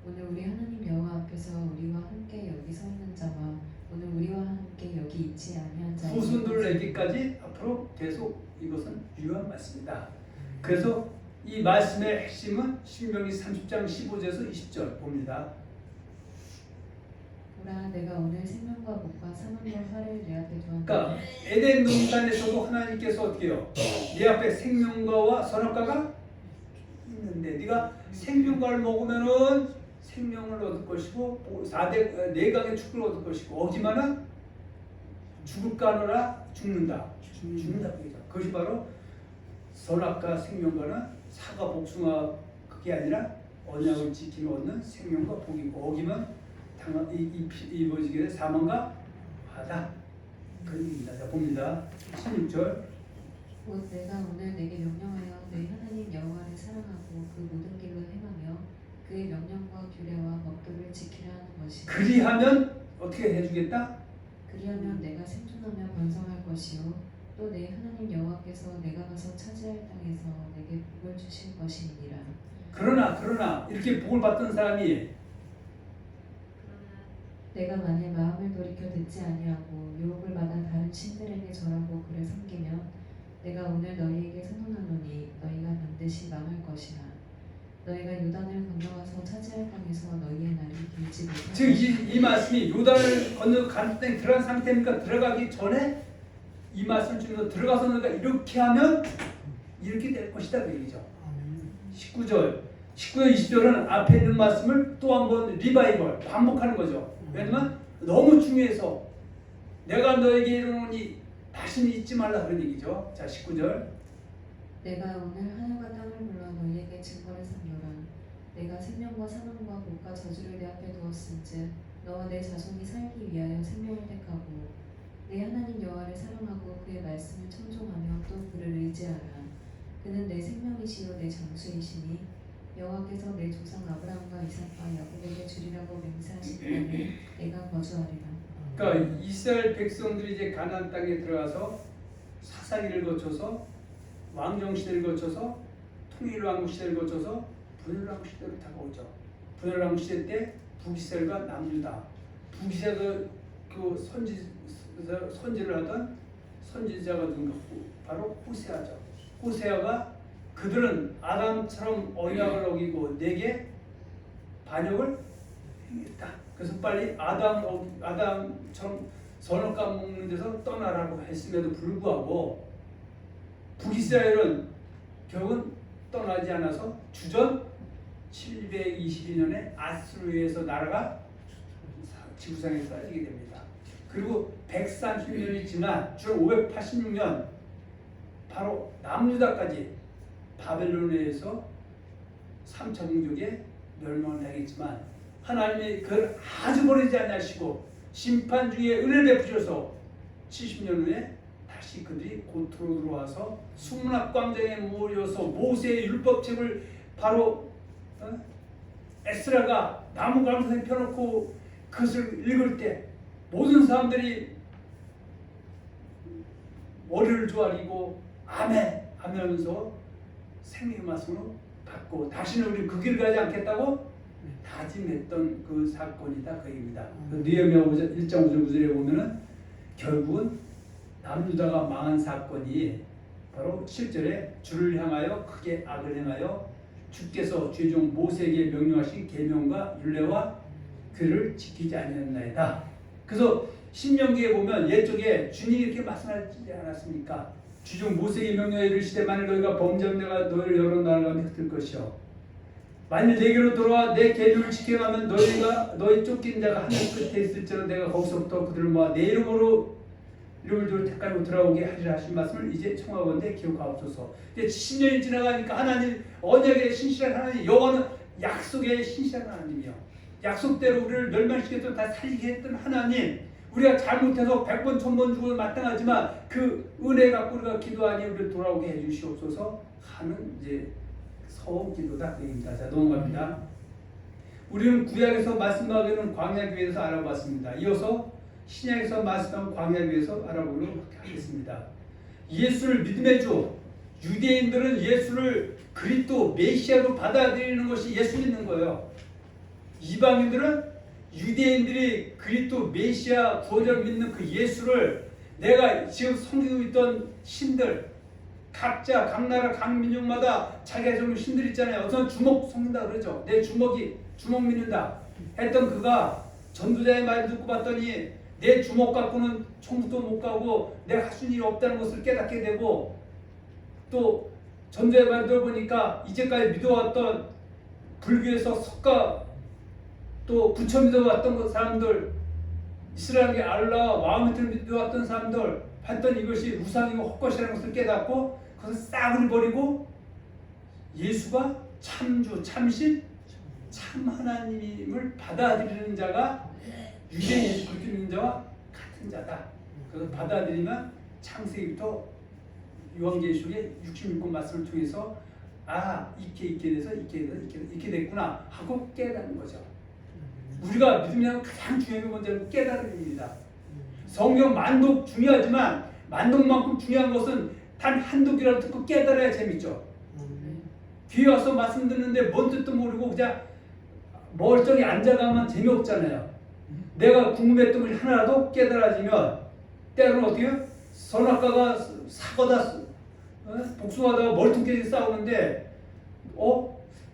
오늘 우리 하나님 여호와 앞에서 우리와 함께 여기 서 있는 자와 오늘 우리와 함께 여기 있지 아니한 자 후손들에게까지 앞으로 계속 이것은 유효한 말씀이다. 그래서 이 말씀의 핵심은 신명기 30장 15절에서 20절 봅니다. 보라 내가 오늘 생명과 복과 사망과 화를 내 앞에 두었노라. 그러니까 에덴 동산에서도 하나님께서 어떻게 해요? 네 앞에 생명과와 선악과가 있는데 네가 생명과를 먹으면은 생명을 얻을 것이고 4대 내강의 축을 얻을 것이고 어기만은 죽을까 하노라 죽는다. 죽는다 그죠. 그것이 바로 선악과 생명과는 사과 복숭아 그게 아니라 언약을 지키며 얻는 생명과 복이고 어기면 이루어지게 된 사망과 화다. 그런 얘기입니다. 자 봅니다. 16절. 곧 내가 오늘 내게 명령하여 너희 하나님 여호와를 사랑하고 그 모든 길로 행하며 그의 명령과 규례와 법도를 지키라 하는 것이. 그리하면 어떻게 해주겠다? 그리하면 내가 생존하며 번성할 것이요 또 내 하나님 여호와께서 내가 가서 차지할 땅에서 내게 복을 주실 것이니라. 그러나 이렇게 복을 받던 사람이 내가 만일 마음을 돌이켜 듣지 아니하고 유혹을 받아 다른 신들에게 절하고 그를 섬기면 내가 오늘 너희에게 선언하노니 너희가 반드시 망할 것이라. 너희가 요단을 건너가서 차지할 땅에서 너희의 날이 길지 못할 것이라. 즉 이 말씀이 요단을 건너 가나안 땅에 들어간 상태니까 들어가기 전에 이 말씀을 주면서 들어가서 너희가 이렇게 하면 이렇게 될 것이다 그 얘기죠. 19절 20절은 앞에 있는 말씀을 또 한번 리바이벌 반복하는 거죠. 왜냐면 너무 중요해서 내가 너에게 이르노니 다시는 잊지 말라 그런 얘기죠. 자 19절 내가 오늘 하늘과 땅을 불러 너희에게 증거를 삼노라. 내가 생명과 사망과 복과 저주를 내 앞에 두었은즉 너와 내 자손이 살기 위하여 생명을 택하고 내 하나님 여호와를 사랑하고 그의 말씀을 청종하며 또 그를 의지하라. 그는 내 생명이시요 내 장수이시니 여호와께서 내 조상 아브라함과 이삭과 야곱에게 주리라고 맹세하시기를 내가 거주하리라. 그러니까 이스라엘 백성들이 이제 가나안 땅에 들어가서 사사기를 거쳐서 왕정 시대를 거쳐서 통일 왕국 시대를 거쳐서 분열 왕국 시대로 다가오죠. 분열 왕국 시대 때 북이스라엘과 남유다. 북이스라엘가 그 선지를 하던 선지자가 누군가 바로 호세아죠. 호세아가 그들은 아담처럼 언약을 어기고 내게 반역을 행했다. 그래서 빨리 아담처럼 선악과 먹는 데서 떠나라고 했음에도 불구하고 북이스라엘은 결국은 떠나지 않아서 주전 722년에 아수르에서 나라가 지구상에 쌓이게 됩니다. 그리고 130년이 지난 주 586년 바로 남유다까지 바벨론에 의해서 3차 공격에 멸망을 하겠지만 하나님이 그걸 아주 버리지 않으시고 심판 중에 은혜를 베푸셔서 70년 후에 다시 그들이 고토로 들어와서 수문학 광장에 모여서 모세의 율법책을 바로 에스라가 나무 가운데 펴놓고 그것을 읽을 때 모든 사람들이 머리를 조아리고 아멘 하면서 생명의 말씀으로 받고 다시는 우리 그 길 가지 않겠다고 다짐했던 그 사건이다 그 얘기입니다. 느헤미야 1장 5절 9절에 보면은 결국은 남유다가 망한 사건이 바로 7절에 주를 향하여 크게 악을 행하여 주께서 죄종 모세에게 명령하신 계명과 율례와 그를 지키지 아니하였나이다. 그래서 신명기에 보면 옛적에 주님이 이렇게 말씀하지 않았습니까? 주종 모세에게 명령하여 이르시되 만일 너희가 범죄하면 내가 너희를 여러 나라가 흩을 것이요 만일 내게로 돌아와 내 계명을 지켜가면 너희 쫓긴 자가 하늘 끝에 있을지라 내가 거기서부터 그들을 모아 내 이름으로 이름을 두고 택하고 돌아오게 하리라 하신 말씀을 이제 청하건대 기억하옵소서. 이제 70년이 지나가니까 하나님 언약의 신실한 하나님 여호와는 약속의 신실한 하나님이요 약속대로 우리를 멸망시켰던 다 살리게 했던 하나님 우리가 잘못해서 100번 1000번 죽어도 마땅하지만 그 은혜 갖고 우리가 기도하니 우리를 돌아오게 해주시옵소서 하는 이제 서원 기도다 그 얘기입니다. 자 넘어갑니다. 우리는 구약에서 말씀하기는 광야교회에서 알아봤습니다. 이어서 신약에서 말씀한 광야교회에서 알아보도록 하겠습니다. 예수를 믿음의 주 유대인들은 예수를 그리스도 메시아로 받아들이는 것이 예수 믿는 거예요. 이방인들은 유대인들이 그리스도 메시아 구원자를 믿는 그 예수를 내가 지금 섬기고 있던 신들 각자 각 나라 각 민족마다 자기가 좀 신들 있잖아요. 어떤 주먹 섬긴다 그러죠. 내 주먹이 주먹 믿는다 했던 그가 전도자의 말을 듣고 봤더니 내 주먹 갖고는 총도 못 가고 내가 할 수 있는 일이 없다는 것을 깨닫게 되고 또 전도자의 말을 들어보니까 이제까지 믿어왔던 불교에서 석가 또 부처 믿어왔던 사람들 이스라엘의 알라 마호메트를 믿어왔던 사람들 봤더니 이것이 우상이고 헛것이라는 것을 깨닫고 그것을 싹을 버리고 예수가 참주 참신 참 하나님을 받아들이는 자가 유대인 예수 그리스도 믿는 자와 같은 자다. 그래서 받아들이면 창세기부터 요한계시록의 66권 말씀을 통해서 이렇게 돼서 이렇게 됐구나 하고 깨닫는 거죠. 우리가 믿으면 가장 중요한 게 뭔지 깨달은 일입니다. 성경 만독 중요하지만 만독만큼 중요한 것은 단 한두 개라도 듣고 깨달아야 재밌죠. 귀에 와서 말씀 듣는데 뭔 뜻도 모르고 그냥 멀쩡히 앉아가면 재미없잖아요. 내가 궁금했던 것이 하나라도 깨달아지면 때로는 어떻게 해요? 선악과가 사과다 복숭아다가 멀뚱하게 싸우는데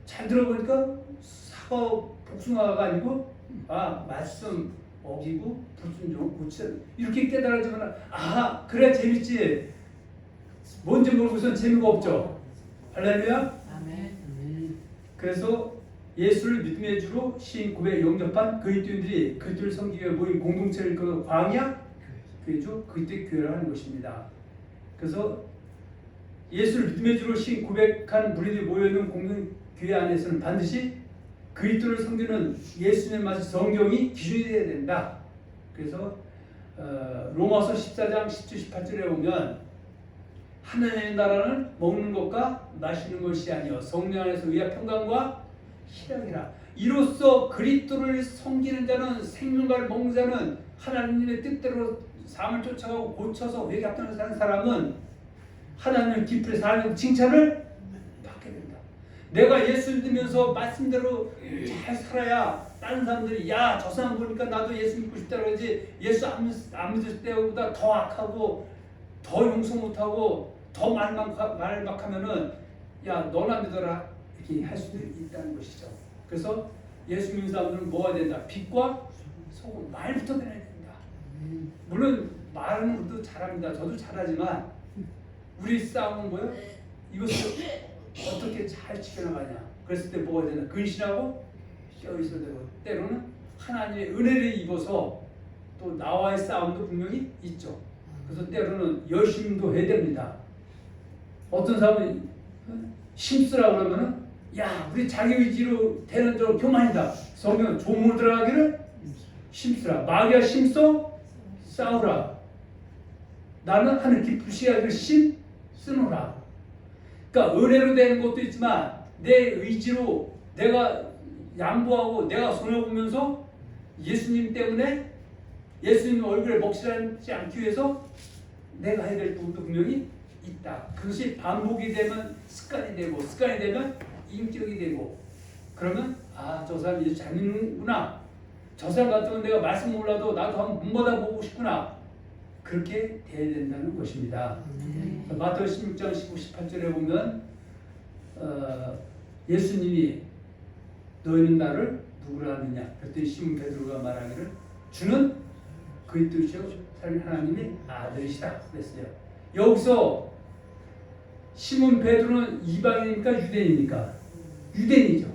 잘 들어보니까 사과 복숭아가 아니고 말씀 어기고 불순종 고치 이렇게 깨달아지면 그래 재밌지. 뭔지 모르고선 재미가 없죠. 할렐루야. 아멘. 그래서 예수를 믿음의 주로 시인 고백 영접한 그리스도인들이 그리스도를 섬기기 위해 모인 공동체를 이끌어 광야 교회주 그리스도의 교회를 하는 것입니다. 그래서 예수를 믿음의 주로 시인 고백한 무리들이 모여있는 공동교회 안에서는 반드시 그리스도를 섬기는 예수님의 말씀 성경이 기준이 되어야 된다. 그래서 로마서 14장 17, 18절에 보면 하나님의 나라는 먹는 것과 마시는 것이 아니요 성령 안에서 의와 평강과 희락이라. 이로써 그리스도를 섬기는 자는 생명과를 먹는 자는 하나님의 뜻대로 삶을 쫓아가고 고쳐서 회개합당을 사는 사람은 하나님의 기쁨의 삶의 칭찬을 받게 된다. 내가 예수 믿으면서 말씀대로 잘 살아야 다른 사람들이 저 사람 보니까 나도 예수 믿고 싶다 그러지 예수 안 믿을 때보다 더 악하고 더 용서 못하고 더 말막하면은 너나 믿어라 이렇게 할 수도 있다는 것이죠. 그래서 예수 믿는 사람들은 뭐가 된다? 빛과 소금 말부터 변해야 된다. 물론 말하는 것도 잘합니다. 저도 잘하지만 우리 싸움은 뭐예요? 이것을 어떻게 잘 지켜나가냐. 그랬을 때 뭐가 되나? 근신하고 껴있어야 되고 때로는 하나님의 은혜를 입어서 또 나와의 싸움도 분명히 있죠. 그래서 때로는 열심도 해야 됩니다. 어떤 사람은 힘쓰라 그러면은 야, 우리 자기 의지로 되는 저 교만이다. 성경 조문으로 들어가기를 심쓰라. 마귀와 심써 싸우라. 나는 하늘께 불시하기를 심쓰노라. 그러니까 은혜로 되는 것도 있지만 내 의지로 내가 양보하고 내가 손해보면서 예수님 때문에 예수님 얼굴에 먹칠하지 않기 위해서 내가 해야 될 부분도 분명히 있다. 그것이 반복이 되면 습관이 되고 습관이 되면 인격이 되고 그러면 아, 저 사람 예수 잘 믿는구나. 저 사람 같으면 내가 말씀 몰라도 나도 한번 문 받아보고 싶구나. 그렇게 돼야 된다는 것입니다. 마태복음 16장 19, 18절에 보면 예수님이 너희는 나를 누구라 하느냐. 그랬더니 시몬 베드로가 말하기를 주는 그리스도시요 살린 하나님의 아들이시다 그랬어요. 여기서 시몬 베드로는 이방인입니까? 유대인입니까? 유대인이죠.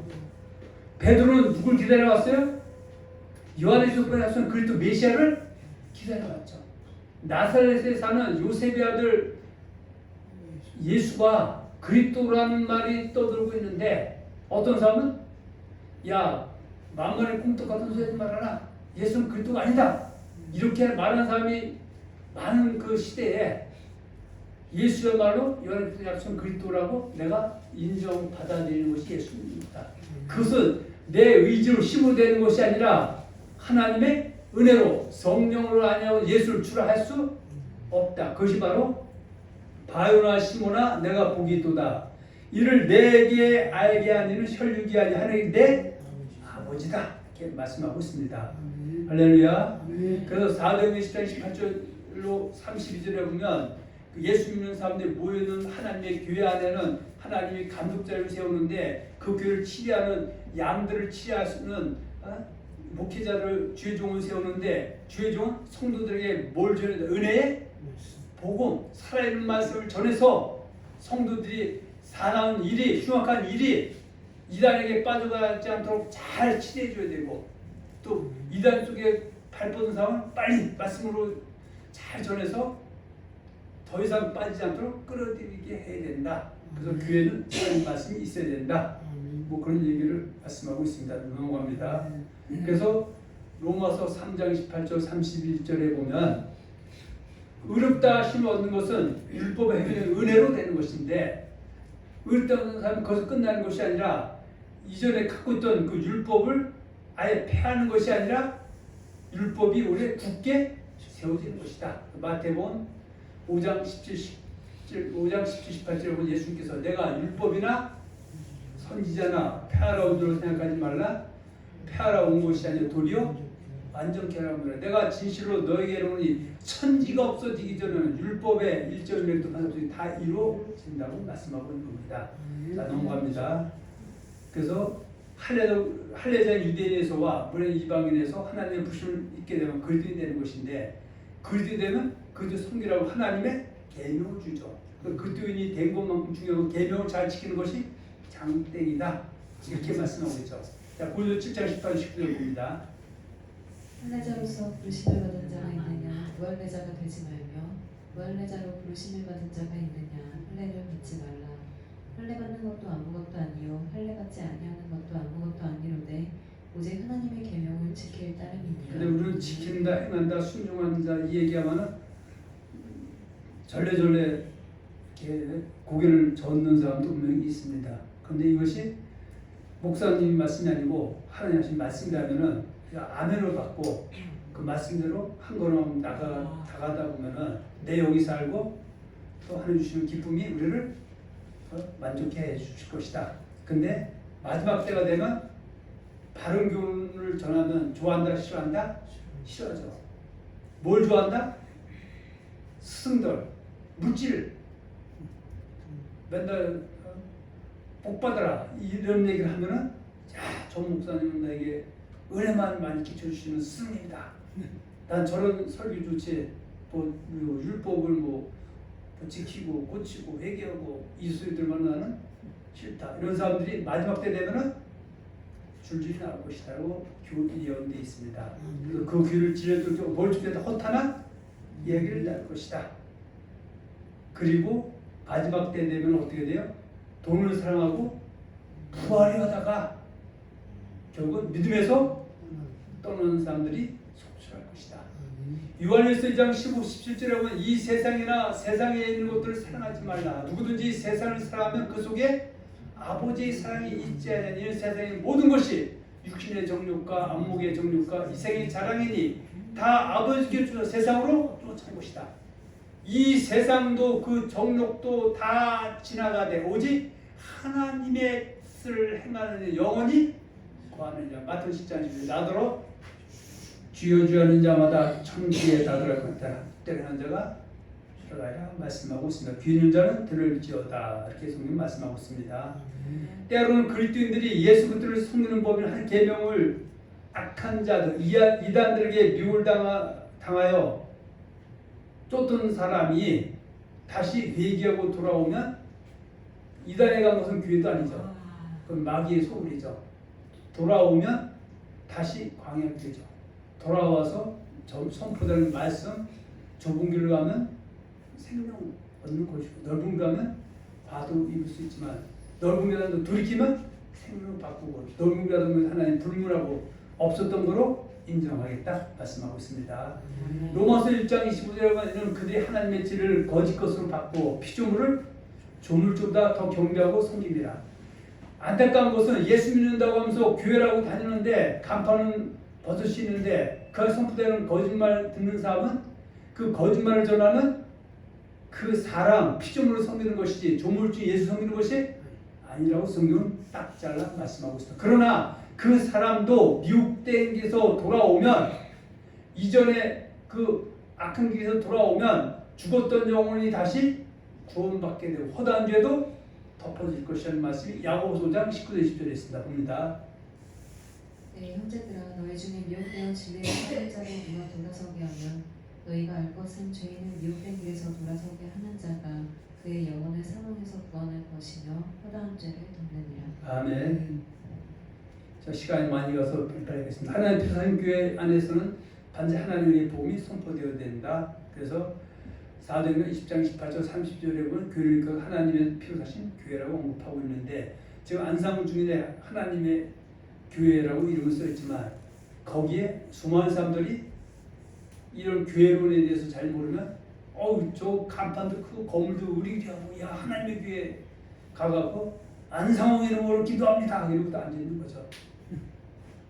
베드로는 누굴 기다려왔어요? 요한의 조건에서는 그리스도 메시아를 기다려왔죠. 나사렛에 사는 요셉의 아들 예수가 그리스도라는 말이 떠들고 있는데 어떤 사람은 야, 만만의 꿈떡 같은 소리 하지 말아라. 예수는 그리스도가 아니다. 이렇게 말하는 사람이 많은 그 시대에 예수야말로 요한의 약속 그리스도라고 내가 인정받아들이는 것이 예수입니다. 그것은 내 의지로 힘으로 되는 것이 아니라 하나님의 은혜로 성령으로 아니하고 예수를 주라 할 수 없다. 그것이 바로 바요나 시모나 내가 복이 있도다. 이를 내게 알게 하니는 혈육이 아니 하나님 내 아버지다. 이렇게 말씀하고 있습니다. 할렐루야. 그래서 사도행전 10장 18절로 32절에 보면 예수 믿는 사람들이 모여있는 하나님의 교회 안에는 하나님이 감독자를 세우는데 그 교회를 치리하는 양들을 치리하는 목회자를 주의 종을 세우는데 주의 종은 성도들에게 뭘 전해야 돼? 은혜의 복음, 살아있는 말씀을 전해서 성도들이 사나운 일이 흉악한 일이 이단에게 빠져가지 않도록 잘 치료해줘야 되고 또 이단 속에 발뻗은 사람은 빨리 말씀으로 잘 전해서 더 이상 빠지지 않도록 끌어들이게 해야 된다. 그래서 교회는 그런 말씀이 있어야 된다. 뭐 그런 얘기를 말씀하고 있습니다. 넘어갑니다. 그래서 로마서 3장 18절 31절에 보면 의롭다 하심을 얻는 것은 율법의 행위는 은혜로 되는 것인데 의롭다 하는 사람은 거기서 끝나는 것이 아니라 이전에 갖고 있던 그 율법을 아예 폐하는 것이 아니라 율법이 우리에 굳게 세워지는 것이다. 마태복음 5장 17, 18절에 보면 예수님께서 내가 율법이나 선지자나 폐하러 온 줄로 생각하지 말라. 폐하러 온 것이 아니라 도리어 완전케 하라고 하노라. 내가 진실로 너에게 이르노니 천지가 없어지기 전에는 율법의 1.1도 반드시 다 이루어진다고 말씀하고 있는 겁니다. 자, 넘어갑니다. 그래서 할례자 유대인에서와 물론 이방인에서 하나님의 부심을 잊게 되면 그리스도인이 되는 것인데 그리스도인이 되면 그리스도 성기라고 하나님의 계명을 주죠. 그리스도인이 된 것만큼 중요하고 계명을 잘 지키는 것이 장땡이다. 이렇게 말씀하고 있죠. 자, 고린도 7장 18, 19절 봅니다. 할례자로서 부르심을 받은 자가 있느냐 무할례자가 되지 말며 무할례자로 부르심을 받은 자가 있느냐 할례를 받지 말라. 할례 받는 것도 아무것도 아니요 할례 받지 아니하는 것도 아무것도 아니로되 오직 하나님의 계명을 지킬 따름이니라. 근데 우리는 지킨다, 행한다, 순종한다 이 얘기하면은 절레절레 고개를 젓는 사람도 분명히 있습니다. 그런데 이것이 목사님이 말씀이 아니고 하나님 하신 말씀이라면은 아멘을 받고 그 말씀대로 한 걸음 다가다 보면은 내 여기 살고 또 하나님 주시는 기쁨이 우리를 만족해 해 주실 것이다. 근데 마지막 때가 되면 바른 교훈을 전하면 좋아한다, 싫어한다? 싫어하죠. 뭘 좋아한다? 스승들, 물질, 맨날 복 받아라 이런 얘기를 하면은 야, 저 목사님은 나에게 은혜만 많이 끼쳐주시는 스승입니다. 난 저런 설교 좋지. 뭐 율법을 뭐 지키고 고치고 회개하고 이 소리들만 나는 싫다. 이런 사람들이 마지막 때 되면은 줄줄이 나올 것이다라고 교훈이 예언되어 있습니다. 그래서 그 귀를 찔러들고 뭘 주겠다 허탄한 얘기를 날 것이다. 그리고 마지막 때 되면 어떻게 돼요? 돈을 사랑하고 부활이 하다가 결국은 믿음에서 떠나는 사람들이 속출할 것이다. 요한일서 2장 15, 17절에 보면 이 세상이나 세상에 있는 것들을 사랑하지 말라. 누구든지 세상을 사랑하면 그 속에 아버지의 사랑이 있지 않으니 이는 세상의 모든 것이 육신의 정욕과 안목의 정욕과 이생의 자랑이니 다 아버지께 주셔 세상으로 쫓아온 것이다. 이 세상도 그 정욕도 다 지나가되 오직 하나님의 뜻을 행하는 영혼이 구하느니라. 마태복음 10장 10절 나더러 주여 주여 하는 자마다 천국에 다다를 것이다. 때리는 자가 들어가야 말씀하고 있습니다. 귀 있는 자는 들을지어다. 이렇게 성경 말씀하고 있습니다. 때로는 그리스도인들이 예수 그리스도를 섬기는 법인 한 계명을 악한 자들, 이단들에게 미움을 당하여 쫓던 사람이 다시 회개하고 돌아오면 이단에 간 것은 교회도 아니죠. 그건 마귀의 소굴이죠. 돌아오면 다시 광야로 되죠. 돌아와서 선포되는 말씀, 좁은 길로 가면 생명 얻는 것이고 넓은 길로 가면 과도 입을 수 있지만 넓은 길로 돌이키면 생명을 바꾸고 넓은 길로 가면 하나님 불문하고 없었던 거로 인정하겠다 말씀하고 있습니다. 로마서 1장 25절에 보면 그들이 하나님의 지를 거짓 것으로 받고 피조물을 조물주보다 더 경배하고 섬깁니다. 안타까운 것은 예수 믿는다고 하면서 교회라고 다니는데 간판은 벗을 수 있는데 그 선포되는 거짓말 듣는 사람은 그 거짓말을 전하는 그 사람 피조물을 섬기는 것이지 조물주 예수 섬기는 것이 아니라고 성경은 딱 잘라 말씀하고 있습니다. 그러나 그 사람도 미혹된 길에서 돌아오면 이전에 그 악한 길에서 돌아오면 죽었던 영혼이 다시 구원받게 되고 허다한 죄도 덮어질 것이라는 말씀이 야고보서 5장 19절 20절에 있습니다. 봅니다. 네, 형제들아 너희 중에 미혹되어 진리를 찾는 자로 누가 돌아서게 하면 너희가 알 것은 죄인은 미혹된 길에서 돌아서게 하는 자가 그의 영혼을 사망에서 구원할 것이며 허다한 죄를 덮느니라. 아멘. 자, 시간이 많이 가서 발표하겠습니다. 하나님 피사신 교회 안에서는 반드시 하나님의 복음이 선포되어야 된다. 그래서 사도행전 20장 28절 30절에 보면 교회를 그 하나님의 피로 사신 교회라고 언급하고 있는데 지금 안상 중인에 하나님의 교회라고 이름을 써있지만 거기에 수많은 사람들이 이런 교회론에 대해서 잘 모르면 저 간판도 크고 건물도 우리 교회하고 야 하나님의 교회 가갖고 안상홍 이름으로 기도합니다 이러고 앉아있는 거죠.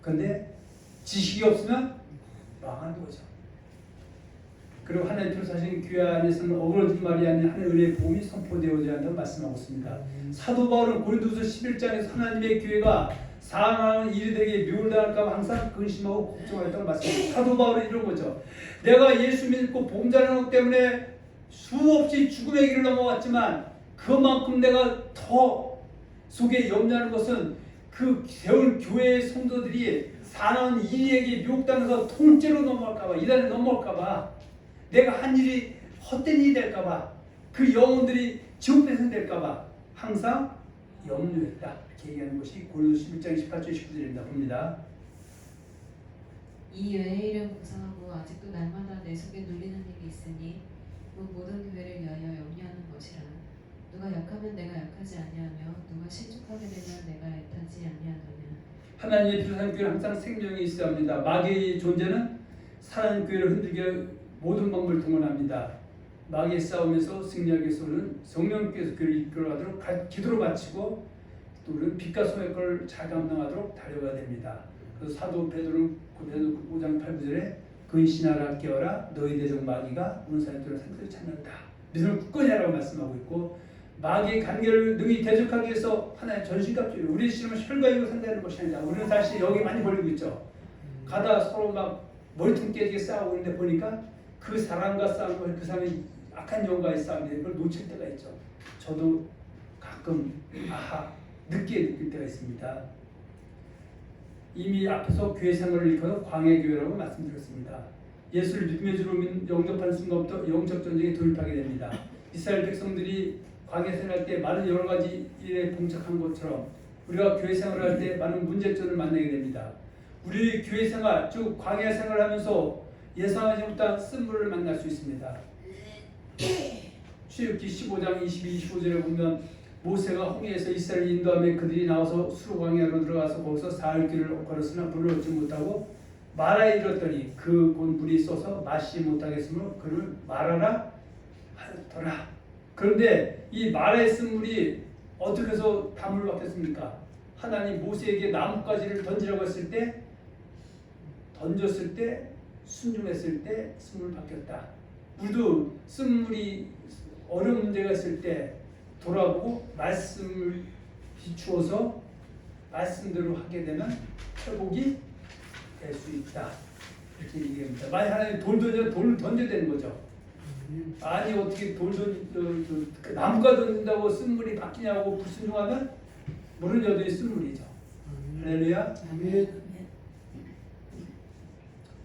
근데 지식이 없으면 망한 거죠. 그리고 하나님 피로 사신 교회 안에서는 어그러진 말이 아닌 하나님의 은혜의 복음이 선포되어야 한다고 말씀하고 있습니다. 사도 바울은 고린도서 11장에서 하나님의 교회가 사랑하는 이들에게 미움당할까 봐 항상 근심하고 걱정했다고 말씀합니다. 사도 바울은 이런 거죠. 내가 예수 믿고 복음 전하는 것 때문에 수없이 죽음의 길을 넘어갔지만 그만큼 내가 더 속에 염려하는 것은 그 세운 교회의 성도들이 사랑하는 이에게 미혹당해서 통째로 넘어갈까봐 이단에 넘어갈까봐 내가 한 일이 헛된 일이 될까봐 그 영혼들이 지옥 배송될까봐 항상 염려했다. 이렇게 얘기하는 것이 고린도서 11장 18절 19절입니다. 봅니다. 이 외의 일은 고상하고 아직도 날마다 내 속에 눌리는 일이 있으니 그 모든 교회를 위하여 염려하는 것이라. 누가 약하면 내가 약하지 아니하며 누가 신축하게 되면 내가 애타지 아니하느냐. 하나님의 피로산 교회는 항상 생명이 있어야 합니다. 마귀의 존재는 살아있는 교회를 흔들게 모든 방법을 동원합니다. 마귀의 싸움에서 승리하기 위해서는 성령께서 교회를 이끌어가도록 기도로 바치고 또 우리는 빛과 소의 걸 잘 감당하도록 달려가야 됩니다. 그래서 사도 베드로는 5장 8구절에 근신하라 깨어라 너희 대적 마귀가 오는 사람들을 상태를 찾는다. 믿음을 굳건히 하라고 말씀하고 있고 마귀의 관계를 능히 대적하기 위해서 하나의 전신갑주의 우리 씨름은 혈과이고 상대하는 것이 아니다. 우리는 사실 여기 많이 걸리고 있죠. 가다 서로 막 머리통 깨지게 싸우고 있는데 보니까 그 사람과 싸우고 그 사람이 악한 영과의 싸움인데 그걸 놓칠 때가 있죠. 저도 가끔 늦게 느낄 때가 있습니다. 이미 앞에서 교회 생활을 일컬어 광야교회라고 말씀드렸습니다. 예수를 믿음의 주로 영접하는 순간부터 영적 전쟁에 돌입하게 됩니다. 이스라엘 백성들이 광야 생활할 때 많은 여러 가지 일에 봉착한 것처럼 우리가 교회 생활을 할 때 많은 문제점을 만나게 됩니다. 우리 교회 생활, 즉 광야 생활을 하면서 예상하지 못한 쓴물을 만날 수 있습니다. 출애굽기 15장 22, 25절에 보면 모세가 홍해에서 이스라엘 인도하며 그들이 나와서 수르광야로 들어가서 거기서 사흘 길을 걸었으나 물을 얻지 못하고 마라에 이르렀더니 그 곧 물이 쏘서 마시지 못하겠으므로 그를 마라라 하였더라. 그런데 이 마라에 쓴 물이 어떻게 해서 담으로 바뀌었습니까? 하나님 모세에게 나뭇가지를 던지라고 했을 때 던졌을 때 순종했을 때 쓴물 바뀌었다. 우리도 쓴물이 어려운 문제가 있을 때 돌아보고 말씀을 비추어서 말씀대로 하게 되면 회복이 될 수 있다. 이렇게 얘기합니다. 만약 하나님 돌을 던져야 되는 거죠. 아니 어떻게 그 나무가 던진다고 쓴물이 바뀌냐고 불순종하면 물은 여전히 쓴물이죠. 할렐루야.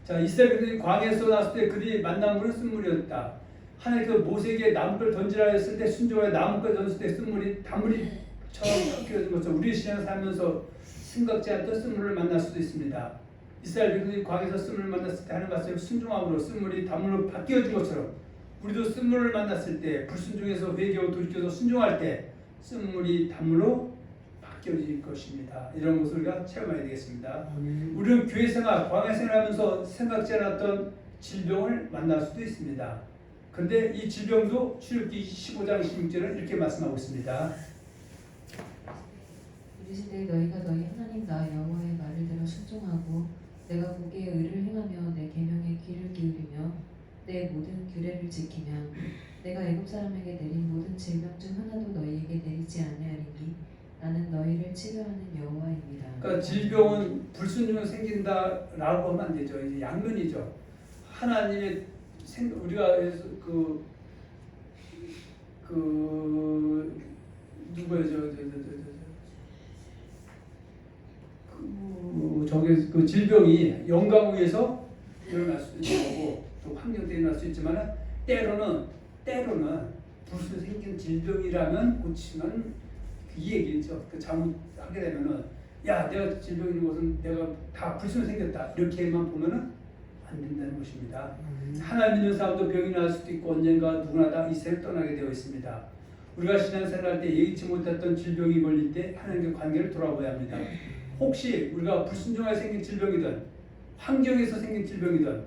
자, 이스라엘 그들이 광야에서 나왔을 때 그들이 만난 물은 쓴물이었다. 하나님께서 모세에게 나무를 던지라 했을 때 순종하여 나무를 던졌을 때 쓴물이 단물이처럼 바뀌어진 것처럼 우리 신앙 살면서 생각지 않던 쓴물을 만날 수도 있습니다. 이스라엘 그들이 광야에서 쓴물을 만났을 때 하는 말씀을 순종함으로 쓴물이 단물로 바뀌어진 것처럼 우리도 쓴물을 만났을 때 불순종해서 회개하고 돌이켜서 순종할 때 쓴물이 단물로 바뀌어질 것입니다. 이런 것을 우리가 체험해야 되겠습니다. 우리는 교회 생활, 광야 생활하면서 생각지 않았던 질병을 만날 수도 있습니다. 그런데 이 질병도 출애굽기 15장 16절은 이렇게 말씀하고 있습니다. 이르시되 너희가 너희 하나님 나 여호와의 말을 들어 순종하고 내가 보기에 의를 행하며 내 계명에 귀를 기울이며 내 모든 규례를 지키면 내가 애굽 사람에게 내린 모든 질병 중 하나도 너희에게 내리지 아니하리니 나는 너희를 치료하는 여호와입니다. 그러니까 질병은 불순종으로 생긴다라고 하면 안 되죠. 이제 양면이죠. 하나님의 우리가 누구예요? 그 질병이 영광을 위해서 일어날 수도 있고 또 환경 때문에 일어날 수 있지만 때로는 불순 생긴 질병이라면 고치면 이 얘기죠. 그 잘못하게 되면은 야 내가 질병 있는 것은 내가 다 불순 생겼다 이렇게만 보면은 안 된다는 것입니다. 하나님 믿는 사람도 병이 날 수도 있고 언젠가 누구나 다 이 세를 떠나게 되어 있습니다. 우리가 신앙생활할 때 예기치 못했던 질병이 걸릴 때 하나님과 관계를 돌아봐야 합니다. 혹시 우리가 불순종하여 생긴 질병이든 환경에서 생긴 질병이든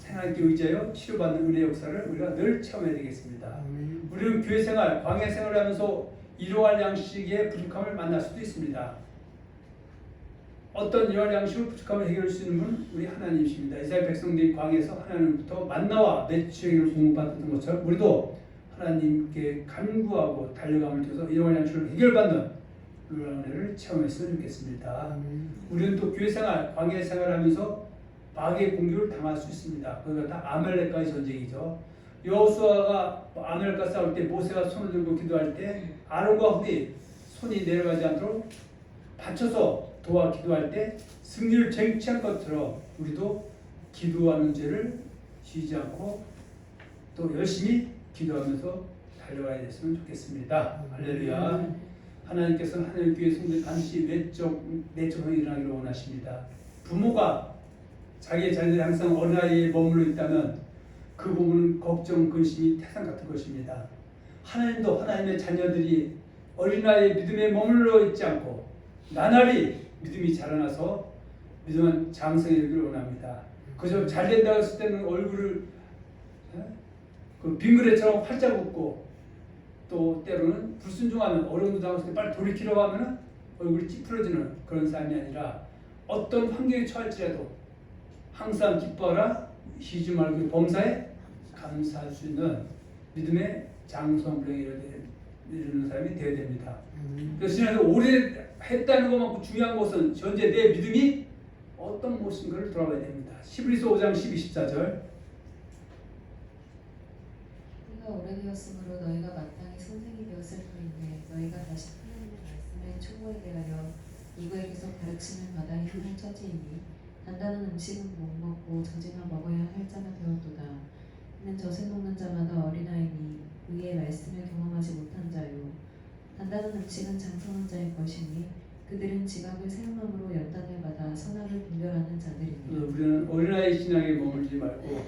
하나님께 의지하여 치료받는 은혜의 역사를 우리가 늘 체험해야 되겠습니다. 우리는 교회 생활, 광야 생활을 하면서 일용할 양식의 부족함을 만날 수도 있습니다. 어떤 일용할 양식의 부족함을 해결할 수 있는 분은 우리 하나님이십니다. 이스라엘 백성들이 광야에서 하나님부터 만나와 매출액을 공급받던 것처럼 우리도 하나님께 간구하고 달려감을 통해서 일용할 양식을 해결받는 은혜를 체험했으면 좋겠습니다. 우리는 또 교회 생활, 광야 생활하면서 마귀의 공격을 당할 수 있습니다. 그가 다 아말렉과의 전쟁이죠. 여호수아가 아말렉과 싸울 때 모세가 손을 들고 기도할 때 아론과 훌이 손이 내려가지 않도록 받쳐서 도와 기도할 때 승리를 쟁취한 것처럼 우리도 기도하는 죄를 지지 않고 또 열심히 기도하면서 달려가야 됐으면 좋겠습니다. 할렐루야. 하나님께서는 하나님 교회 성도의 반드시 내적으로 일어나기를 원하십니다. 부모가 자기의 자녀들이 항상 어린아이에 머물러 있다면 그 부모는 걱정, 근심이 태산 같은 것입니다. 하나님도 하나님의 자녀들이 어린아이의 믿음에 머물러 있지 않고 나날이 믿음이 자라나서 믿음은 장성이기를 원합니다. 그저 잘 된다고 했을 때는 얼굴을 그 빙그레처럼 활짝 웃고 또 때로는 불순종하면 어려움도 당했을 때 빨리 돌이키려고 하면 얼굴이 찌푸러지는 그런 삶이 아니라 어떤 환경에 처할지라도 항상 기뻐하라 쉬지 말고 범사에 감사할 수 있는 믿음의 장성불량이 이루는 사람이 되어야 됩니다. 그래서 신앙에서 오래 했다는 것만큼 중요한 것은 현재 내 믿음이 어떤 모습인가를 돌아봐야 됩니다. 히브리서 5장 12, 14절 때가 오래되었으므로 너희가 마땅히 선생이 되었을 터인데 너희가 다시 하나님의 말씀에 초보에 대하여 누구에게서 가르침을 받아 향할 처지이니 단단한 음식은 못 먹고 젖이나 먹어야 할 자가 되었도다. 이는 젖을 먹는 자마다 어린아이니 의의 말씀을 경험하지 못한 자요. 단단한 음식은 장성한 자의 것이니 그들은 지각을 사용함으로 연단을 받아 선악을 분별하는 자들이니. 우리는 어린아이 신앙에 머물지 말고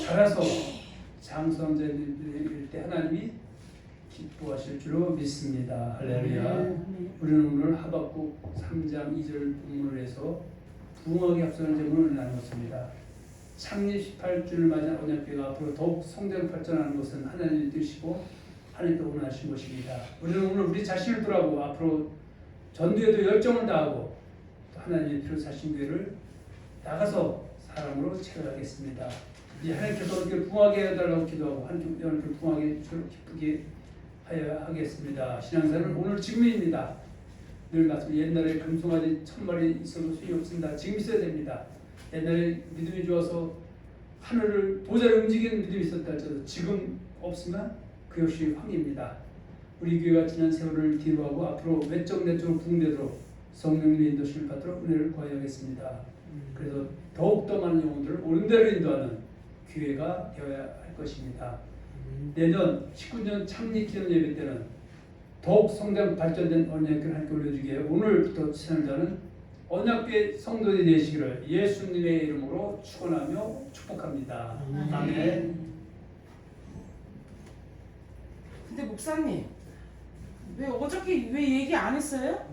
자라서 장성자일 때 하나님이 기뻐하실 줄로 믿습니다. 할렐루야. 아멘. 우리는 오늘 하박국 3장 2절 본문을 해서 부흥하게 앞서는 제문을 나눴습니다. 창립 18주를 맞이한 언약궤가 앞으로 더욱 성장 발전하는 것은 하나님의 뜻이고 하나님께 원하신 것입니다. 우리는 오늘 우리 자신을 돌아보고 앞으로 전도에도 열정을 다하고 또 하나님의 피로 사신 교회를 나가서 사람으로 채워가겠습니다. 이 하나님께서 이렇게 부흥하게 해달라고 기도하고 하나님께 부흥하게 주로 기쁘게 하여 하겠습니다. 신앙생활은 오늘 지금입니다. 늘 말씀 옛날에 금송아지 1000마리 있어도 소용이 없습니다. 지금 있어야 됩니다. 옛날에 믿음이 좋아서 하늘을 보좌를 움직이는 믿음이 있었다 할지라도 지금 없으면 그 역시 황입니다. 우리 교회가 지난 세월을 뒤로하고 앞으로 외적 내적으로 부흥되도록 성령님의 인도심을 받도록 은혜를 구하겠습니다. 그래서 더욱더 많은 영혼들을 옳은 대로 인도하는 교회가 되어야 할 것입니다. 내년 19년 창립 기념 예배 때는 더욱 성장 발전된 언약궤를 함께 올려주기에 오늘부터 신앙자는 언약궤 성도들이 되시기를 예수님의 이름으로 축원하며 축복합니다. 아멘. 근데 목사님 왜 어저께 왜 얘기 안 했어요?